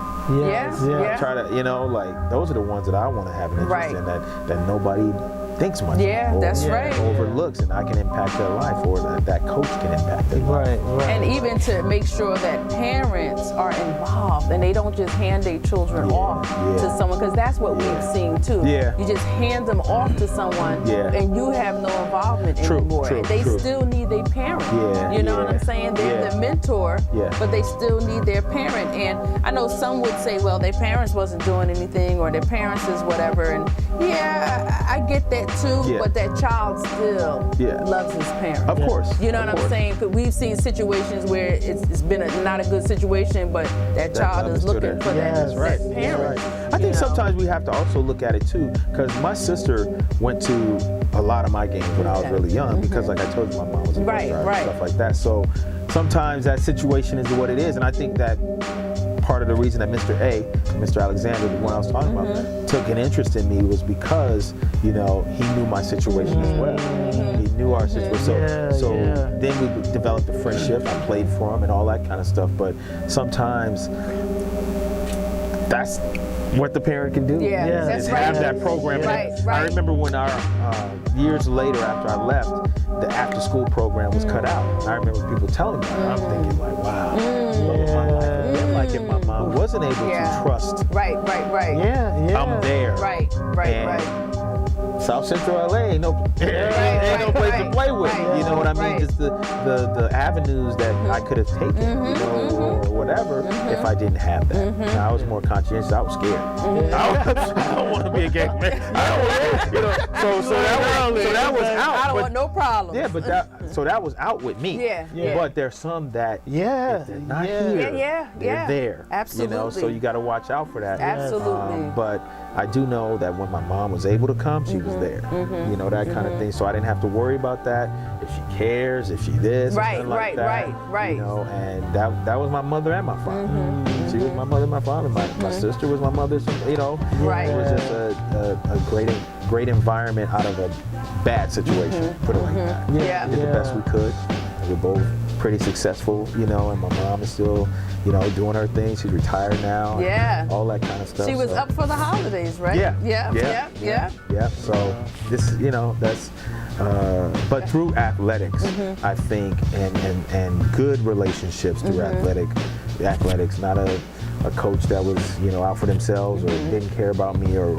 Try to, you know, like those are the ones that I want to have an interest in that nobody thinks much of, overlooks, and I can impact their life, or that coach can impact their life. And even to make sure that parents are involved and they don't just hand their children off to someone, because that's what we've seen too. You just hand them off to someone and you have no involvement anymore. They still need their parent. You know what I'm saying? They're the mentor, but they still need their parent. And I know some would say, well, their parents wasn't doing anything, or their parents is whatever. And I get that too, but that child still loves his parents. Of course. You know what I'm saying? Because we've seen situations where it's been not a good situation, but that child is looking for that parent. I think sometimes we have to also look at it too, because my sister went to a lot of my games when I was really young, because like I told you, my mom was a bus driver and stuff like that. So sometimes that situation is what it is, and I think that part of the reason that Mr. Alexander, the one I was talking about, took an interest in me was because, you know, he knew my situation as well. He knew our situation. So then we developed a friendship. I played for him and all that kind of stuff. But sometimes that's what the parent can do. That's have that program. I remember when our years later after I left, the after school program was cut out. I remember people telling me that. I'm thinking like, wow, what would my life have been like if my mom wasn't able to trust? I'm there. South Central LA ain't no place to play with. You know what I mean? Just the avenues that I could have taken, you know, or whatever, if I didn't have that. Now, I was more conscientious. I was scared. I don't want to be a gang man. I don't want, you know. So that was out. I don't want no problems. Yeah, but that was out with me. But there's some that if they're not here. They're there. Absolutely. You know, so you got to watch out for that. Absolutely. But I do know that when my mom was able to come, she was there. You know, that kind of thing. So I didn't have to worry about that. If she cares, if she this, something like that. You know, and that was my mother and my father. She was my mother and my father. My sister was my mother. You know, it was just a great environment out of a bad situation. Put it like that. We did the best we could. We're both pretty successful, you know, and my mom is still, you know, doing her thing. She's retired now. All that kind of stuff. She was up for the holidays, right? Yeah. So this, you know, that's, but through athletics, I think, and good relationships through athletics, not a coach that was, you know, out for themselves or didn't care about me or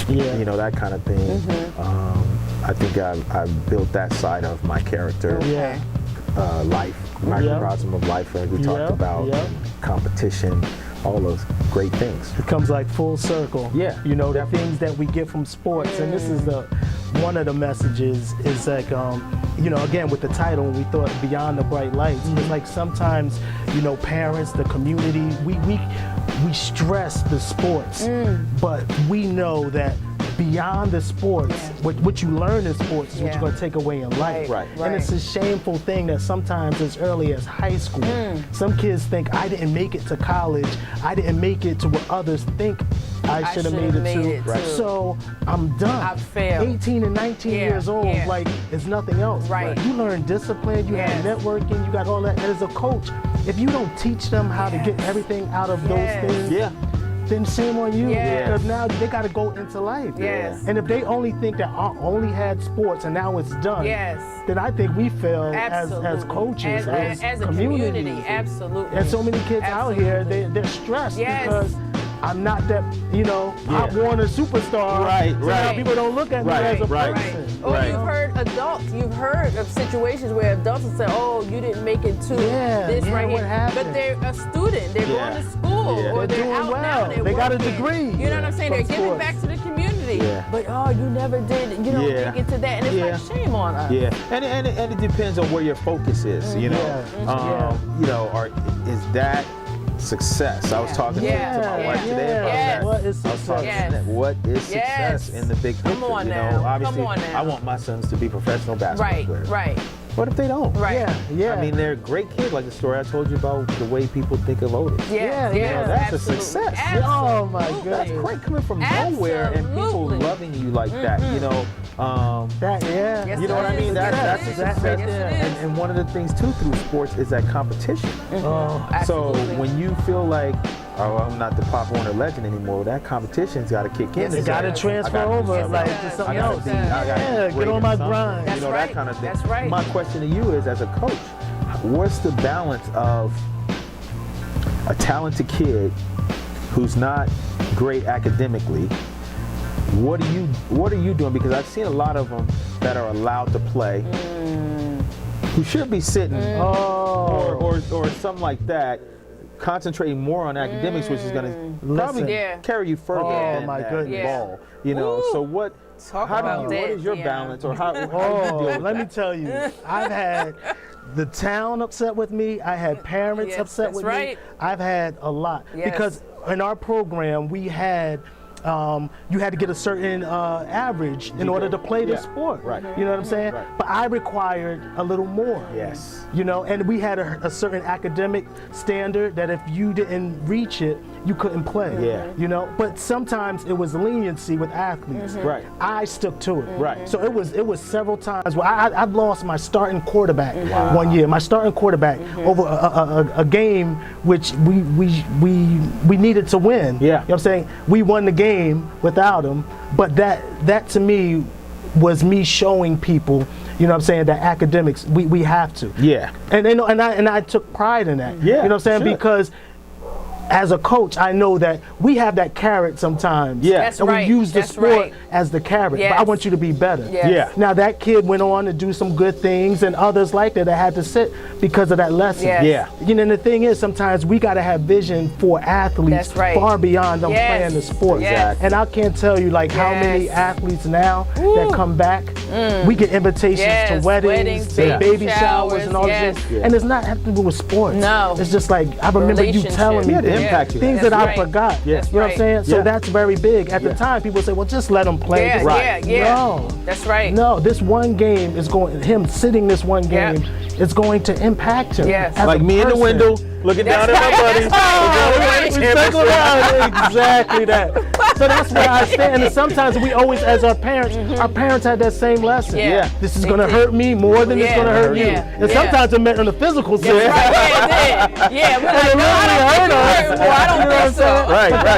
you know, that kind of thing. I think I built that side of my character, life. microcosm of life, and we talked about competition, all those great things. It comes like full circle. Yeah, You know, the things that we get from sports, and this is one of the messages is like, you know, again with the title, we thought Beyond the Bright Lights. It's like sometimes, you know, parents, the community, we stress the sports, but we know that beyond the sports, what you learn in sports is what you're going to take away in life. Right. And it's a shameful thing that sometimes as early as high school, some kids think, I didn't make it to college, I didn't make it to what others think I should have made it to. Right. So I'm done. I failed. 18 and 19 years old, like it's nothing else. Right. You learn discipline, you have networking, you got all that. And as a coach, if you don't teach them how to get everything out of those things, then shame on you, because now they got to go into life. And if they only think that I only had sports and now it's done, then I think we fail as coaches, as a community. Absolutely. And so many kids out here, they're stressed because I'm not that, you know, Pop Warner superstar. So now people don't look at me as a person. Or you've heard adults, you've heard of situations where adults will say, oh, you didn't make it to this right what here. happened? But they're a student, they're going to school, or They're they're doing out well. now, they're They got a working. degree. You know what I'm saying? They're from giving sports. back to the community. But oh, you never did, you don't make it to that. And it's like, shame on us. And it depends on where your focus is, you know. You know, is that success? I was talking to my wife today about that. What is success? What is success in the big picture? Come on you now. know, obviously, Come on now. I want my sons to be professional basketball players. Right. What if they don't? Yeah. I mean, they're great kids, like the story I told you about the way people think of Otis. That's a success. Oh my goodness. That's great coming from nowhere and people loving you like that, you know. You know what I mean? That's a success. And one of the things too through sports is that competition. So when you feel like, oh, I'm not the Pop Warner legend anymore, that competition's got to kick in. It's got to transfer over like to something else. Get on my grind. You know, that kind of thing. That's right. My question to you is, as a coach, what's the balance of a talented kid who's not great academically? What are you doing? Because I've seen a lot of them that are allowed to play who should be sitting or something like that, concentrating more on academics, which is going to probably carry you further than that ball. You know, so what? What is your balance, or how do you deal with let me tell you, I've had the town upset with me. I had parents upset with me. I've had a lot because in our program we had. You had to get a certain average in order to play the sport. You know what I'm saying? But I required a little more. You know, and we had a certain academic standard that if you didn't reach it, you couldn't play. You know, but sometimes it was leniency with athletes. I stuck to it. So it was several times where I lost my starting quarterback one year. My starting quarterback over a game which we needed to win. You know what I'm saying? We won the game without him, but that to me was me showing people, you know what I'm saying, that academics we have to. And I took pride in that. You know what I'm saying? Because as a coach, I know that we have that carrot sometimes. That's and right. we use the That's sport right. as the carrot. But I want you to be better. Now that kid went on to do some good things, and others like that had to sit because of that lesson. You know, and the thing is, sometimes we got to have vision for athletes far beyond them playing the sport. And I can't tell you like how many athletes now that come back. We get invitations to weddings, baby showers, and all this. And it's not have to do with sports. No. It's just like, I remember you telling me impact you. things that I forgot. You know what I'm saying? So that's very big. At the time, people say, well, just let him play. No. That's right. No, this one game is going, him sitting this one game is going to impact him. As like a me in the person. window, looking down at my buddy. We circle around. Exactly that. So that's where I stand. And sometimes we always, as our parents had that same lesson. This is going to hurt me more than it's going to hurt you. And sometimes it meant on the physical sense. We're like, no, I don't think it hurt. I don't think so.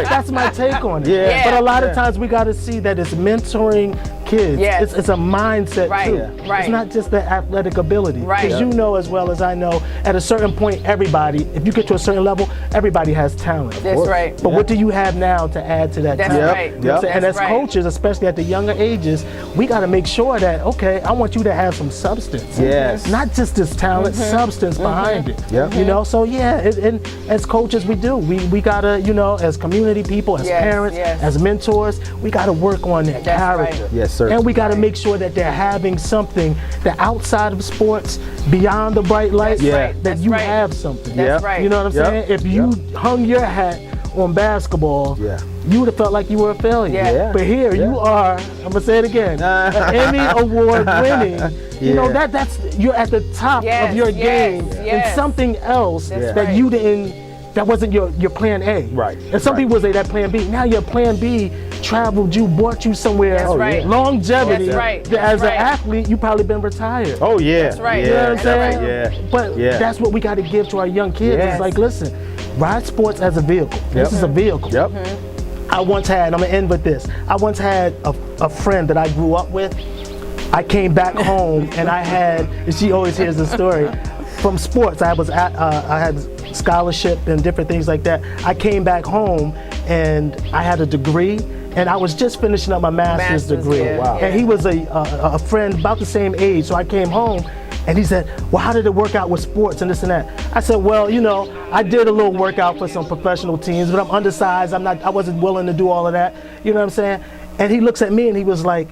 That's my take on it. But a lot of times we got to see that it's mentoring kids. Yes. It's a mindset Right, too. right. It's not just the athletic ability. Right. Because you know as well as I know, at a certain point, everybody, if you get to a certain level, everybody has talent. That's right. But what do you have now to add to that That's talent? right. You know what I'm saying? And That's as right. coaches, especially at the younger ages, we got to make sure that, okay, I want you to have some substance. Yes. Not just this talent, substance behind it. Yep. You know, so yeah, and as coaches, we do. We got to, you know, as community people, as Yes, parents, yes. as mentors, we got to work on that That's character. right. Yes, sir. And we got to make sure that they're having something that outside of sports, beyond the bright lights, That's right. that That's you right. have something. That's right. You know what I'm Yep. saying? If you hung your hat on basketball, Yeah. you would have felt like you were a failure. Yeah. Yeah. But here you Yeah. are, I'm gonna say it again, an Emmy Award winning. You know, Yeah. that's you're at the top Yes, of your yes, game yes. in something else That's that right. you didn't, that wasn't your plan A. Right, And some right. people say that plan B. Now your plan B traveled you, brought you somewhere. That's right. Longevity. That's right. that That's as right. an athlete, you probably been retired. Oh yeah. That's right. Yeah. You know what I'm That's saying? right. Yeah. But Yeah. that's what we got to give to our young kids. Yes. It's like, listen, ride sports as a vehicle. This is a vehicle. Yep. I once had, I'm gonna end with this. I once had a friend that I grew up with. I came back home and I had, and she always hears the story, from sports. I had scholarship and different things like that. I came back home and I had a degree and I was just finishing up my master's degree. yeah, Wow. And he was a friend about the same age, so I came home and he said, well, how did it work out with sports and this and that? I said, well, you know, I did a little workout for some professional teams, but I'm undersized. I wasn't willing to do all of that. You know what I'm saying? And he looks at me and he was like,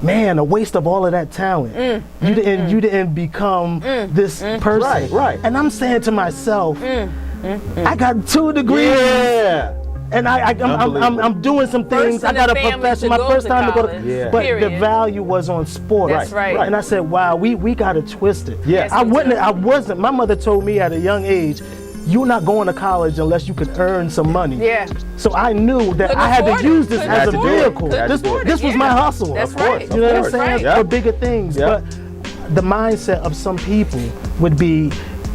man, a waste of all of that talent. You didn't become this person. Right, right. And I'm saying to myself, I got 2 degrees. Yeah. And I'm doing some things. First I in got the a family profession. to My go first to time to go to, college. Yeah. but the Period. value was on sports. That's right. And I said, wow, we got to twist it. Yes, I we wouldn't. do. I wasn't. My mother told me at a young age, you're not going to college unless you can earn some money. Yeah. So I knew that Couldn't I had afford to it. use this Couldn't as a afford it. vehicle. Couldn't This afford it. was my hustle. That's Of course, right. of You know what I'm course. saying? Yep. For bigger things. Yep. But the mindset of some people would be,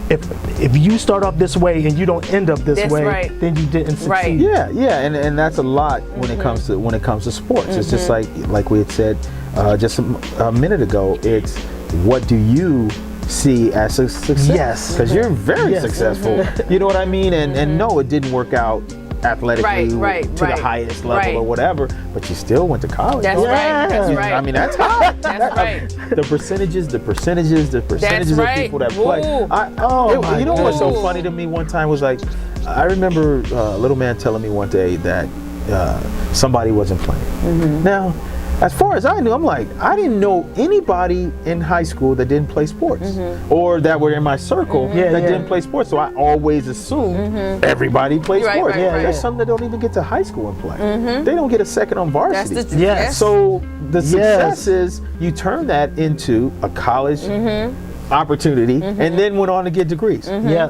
if you start off this way and you don't end up this That's way, right. then you didn't succeed. Right. Yeah, yeah, and that's a lot when it comes to sports. It's just like we had said just a minute ago. It's what do you see as a success? Yes. Because you're very Yes. successful. You know what I mean? And no, it didn't work out athletically Right, to the highest level right. or whatever. But you still went to college. That's though. right. That's Yeah. right. I mean, that's high. That's right. The percentages of right. people that play. Ooh. my You know what's so goodness. funny to me one time was like, I remember a little man telling me one day that somebody wasn't playing. Mm-hmm. Now, as far as I knew, I'm like, I didn't know anybody in high school that didn't play sports or that were in my circle Yeah, that yeah. didn't play sports. So I always assumed everybody plays Right, sports. right, right. There's some that don't even get to high school and play. They don't get a second on That's varsity. the Yes. So the success Yes. is you turn that into a college opportunity and then went on to get degrees. Yeah.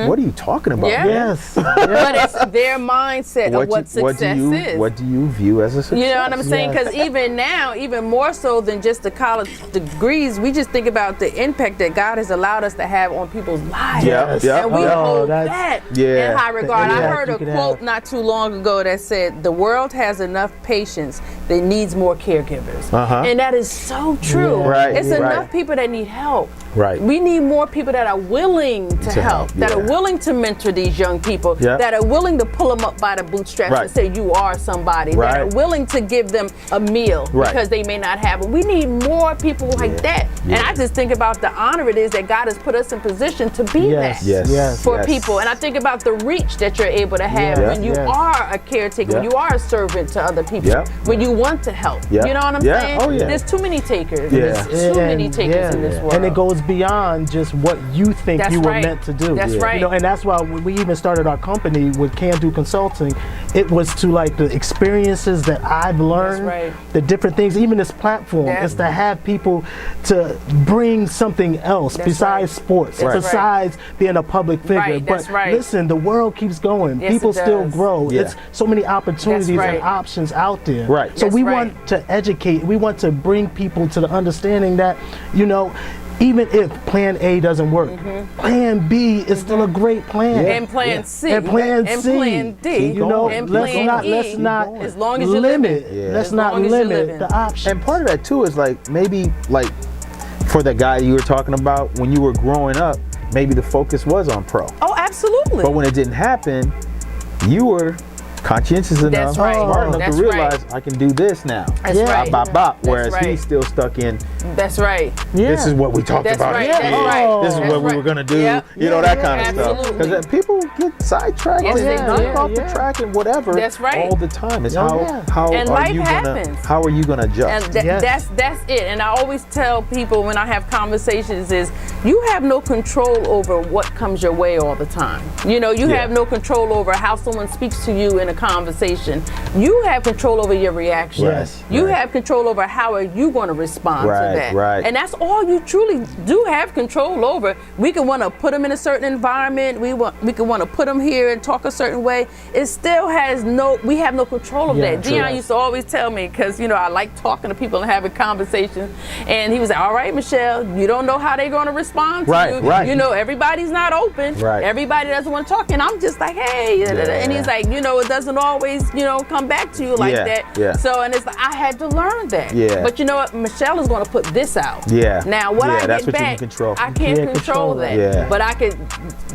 What are you talking about? Yeah. man? Yes. But it's their mindset of what success is. What do you view as a success? You know what I'm saying? Yes. Because even now, even more so than just the college degrees, we just think about the impact that God has allowed us to have on people's lives. Yeah, yeah. And we Oh, hold that's- that Yeah. in high regard. The I impact heard you a could quote have. not too long ago that said, the world has enough patience that needs more caregivers. Uh-huh. And that is so true. Yeah. Right, It's right. enough people that need help. Right. We need more people that are willing to help, that yeah. are willing to mentor these young people, Yeah. that are willing to pull them up by the bootstraps Right. and say, you are somebody, that Right. are willing to give them a meal Right. because they may not have it. We need more people like that. And I just think about the honor it is that God has put us in position to be Yes. that. Yes. Yes. For yes. people, and I think about the reach that you're able to have Yeah. when you Yeah. are a caretaker, when Yeah. you are a servant to other people, Yeah. when you want to help. Yeah. You know what I'm Yeah. saying? Oh, yeah. There's too many takers. Yeah. There's too many takers in this world. And it goes beyond just what you think That's you were right. meant to do. That's right. You know, and that's why when we even started our company with Candia Consulting, it was to like the experiences that I've learned, right. the different things, even this platform, Yeah. is to have people to bring something else That's besides right. sports, That's besides being a public figure. Right, But that's right. listen, the world keeps going. Yes, People it still does. grow. Yeah. It's so many opportunities That's right. and options out there. Right. So That's we right. want to educate, we want to bring people to the understanding that, you know, even if plan A doesn't work, plan B is still a great plan. And plan C. And plan and C. plan D. You know, and let's plan not, E. let's not As long as you're limit. living. Let's As not long as you're limit living. the options. And part of that too is like maybe like for the guy you were talking about when you were growing up, maybe the focus was on pro. Oh, absolutely. But when it didn't happen, you were conscientious enough, That's right. smart enough That's to realize right. I can do this now. That's Yeah. right. Bop, bop, bop. That's Whereas right. he's still stuck in, That's right. this is what we talked That's about. right. Yeah. That's right. This is That's what we right. were gonna do. Yep. You know, that kind of stuff. Absolutely. Because people get sidetracked Yes, and they knocked do. off the track and whatever. That's right. All the time. It's Oh, how yeah. how And are life you gonna happens. how are you gonna adjust? And Yes. that's it. And I always tell people when I have conversations is you have no control over what comes your way all the time. You know, you Yeah. have no control over how someone speaks to you in a conversation. You have control over your reaction. Yes. You Right. have control over how are you going to respond Right, to that. right. And that's all you truly do have control over. We can want to put them in a certain environment. We can want to put them here and talk a certain way. It still has we have no control of Yeah, that. true. Dion used to always tell me, because you know I like talking to people and having conversations, and he was like, all right, Michelle, you don't know how they're going to respond to Right, you. right. You know, everybody's not open. Right. Everybody doesn't want to talk. And I'm just like, hey, and he's like, you know, it doesn't always, you know, come back to you like Yeah, that. yeah. So, and it's like, I had to learn that. Yeah. But you know what? Michelle is going to put this out. Yeah. Now, what Yeah, I that's get what you back, can control. I You can't can't control control that. that. Yeah. But I could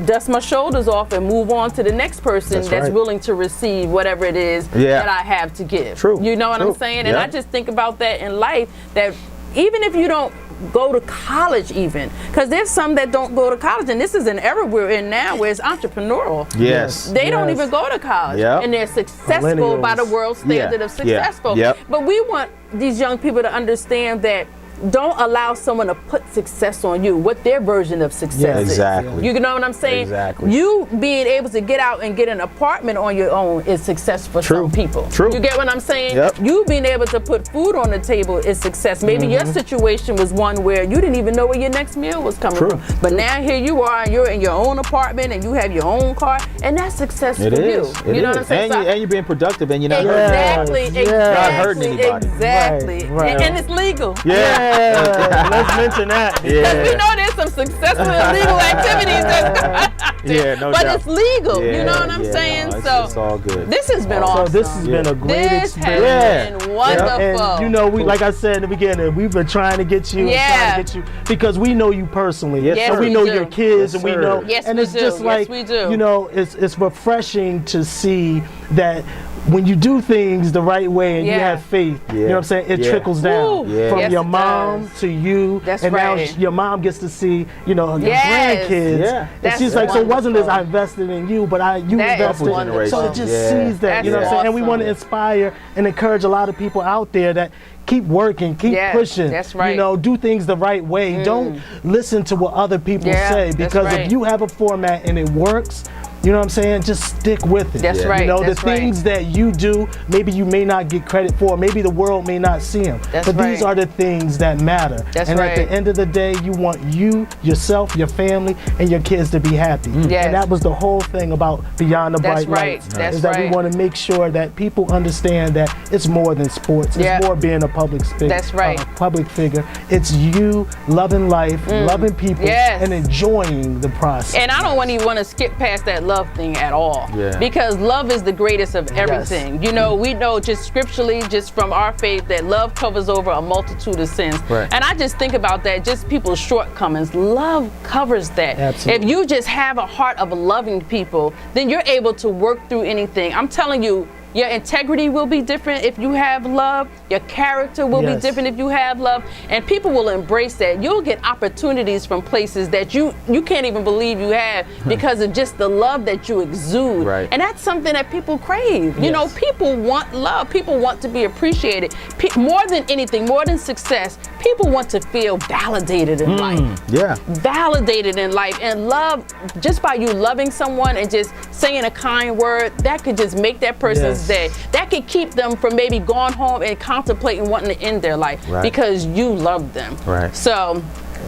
dust my shoulders off and move on to the next person That's that's right. willing to receive whatever it is Yeah. that I have to give. True, You know what true. I'm saying? And Yeah. I just think about that in life, that even if you don't go to college even, because there's some that don't go to college, and this is an era we're in now where it's entrepreneurial. Yes. They don't Yes. even go to college, Yep. and they're successful by the Millennials. world standard of Yeah. successful. Yep. But we want these young people to understand that don't allow someone to put success on you, what their version of success Yeah, is. exactly. You know what I'm saying? Exactly. You being able to get out and get an apartment on your own is success for True. some people. True. You get what I'm saying? Yep. You being able to put food on the table is success. Maybe your situation was one where you didn't even know where your next meal was coming True. from. But now here you are, and you're in your own apartment, and you have your own car, and that's success It for is. you. It You know is. what I'm saying? And you're being productive and you're not Exactly, hurting Yes, anybody. yes. Not hurting exactly, anybody. exactly. Right, right. And it's legal. Yeah. Let's mention that. Because we know there's some successful illegal activities that's going on. Yeah, no but doubt. it's legal. Yeah, you know what I'm yeah, saying? no, So it's all good. this has been So awesome. this has been a great This experience. Yeah. has been wonderful. And you know, we like I said in the beginning, we've been trying to get you, and Yeah. trying to get you because we know you personally. Yes, Yes, and we we know do. your kids, Yes, and we sir. know. Yes, and we it's do. just Yes, like we do. you know, it's refreshing to see that when you do things the right way and you Yeah. have faith, you know Yeah. what I'm saying? It Yeah. trickles down Yeah. from Yes, your it mom does. to you, That's and now right. your mom gets to see, you know, your Yes. grandkids. Yeah. And That's she's like, so it wasn't as wonderful. I invested in you, but you That is invested. wonderful. So it just Yeah. sees that, you know what I'm That's saying? And we want to awesome. inspire and encourage a lot of people out there that keep working, keep Yes, pushing. that's right. You know, do things the right way. Don't listen to what other people Yeah, say, that's because right. if you have a format and it works, you know what I'm saying? Just stick with it. That's right, You know, that's the right. things that you do, maybe you may not get credit for, maybe the world may not see them. That's but these right. are the things that matter. That's and at right. the end of the day, you want you, yourself, your family, and your kids to be happy. Yes. And that was the whole thing about Beyond the That's Bright right, Lights. that's is that we right. want to make sure that people understand that it's more than sports. It's Yeah. more being a public figure. That's right. Public figure. It's you loving life, loving people, Yes. and enjoying the process. And I don't even want to skip past that love thing at all. Yeah. Because love is the greatest of everything. You know, we know just scripturally, just from our faith, that love covers over a multitude of sins. Right. And I just think about that, just people's shortcomings. Love covers that. Absolutely. If you just have a heart of loving people, then you're able to work through anything. I'm telling you, your integrity will be different if you have love. Your character will be Yes. different if you have love. And people will embrace that. You'll get opportunities from places that you can't even believe you have because of just the love that you exude. Right. And that's something that people crave. You know, Yes. people want love. People want to be appreciated. More than anything, more than success, people want to feel validated in life. Yeah. Validated in life. And love, just by you loving someone and just saying a kind word, that could just make that person's Yes. day. That could keep them from maybe going home and contemplating wanting to end their life Right. because you love them. Right. So,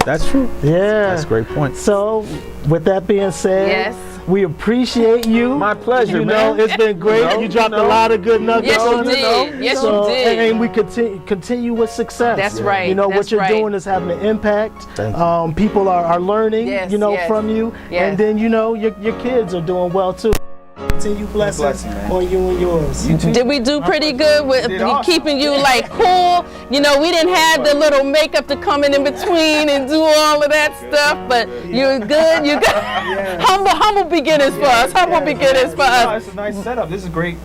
That's true. Yeah. That's a great point. So, with that being said, Yes. We appreciate you. My pleasure, You know, man. it's been great. You dropped a lot of good nuggets Yes, you on us. did. Yes, you did. And we continue with success. That's right. You know, what That's you're right. doing is having an impact. Thank you. People are learning, Yes, you know, yes. from you. Yes. And then, you know, your kids are doing well too. Continue blessings blessing, man. on you and yours. Did we do pretty good with did awesome. keeping you like cool? You know, we didn't have the little makeup to come in between and do all of that stuff, but you're good. You got humble beginnings for us. Humble beginnings for No, us. it's a nice setup. This is a great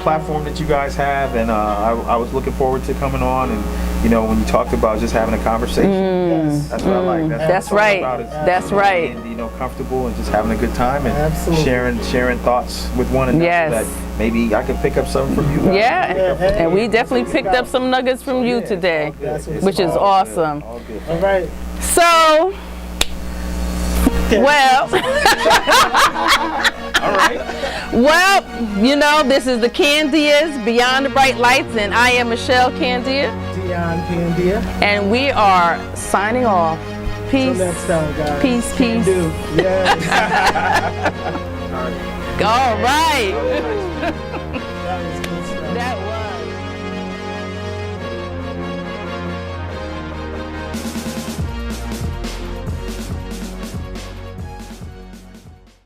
platform that you guys have, and I was looking forward to coming on. And you know, when you talked about just having a conversation, that's what I like. That's what right. it's all about, is That's right. being, you know, comfortable and just having a good time and Absolutely. sharing thoughts with one another. Yes. That maybe I could pick up something from you guys. Yeah, and we definitely picked up some nuggets from you today, which is awesome. All good. All right. So, well, All right. well, you know, this is the Candias Beyond the Bright Lights, and I am Michelle Candia, Dion Candia. and we are signing off. Peace. Till next time, guys. Peace, peace. Do. Yes. All right. That was good stuff. That was.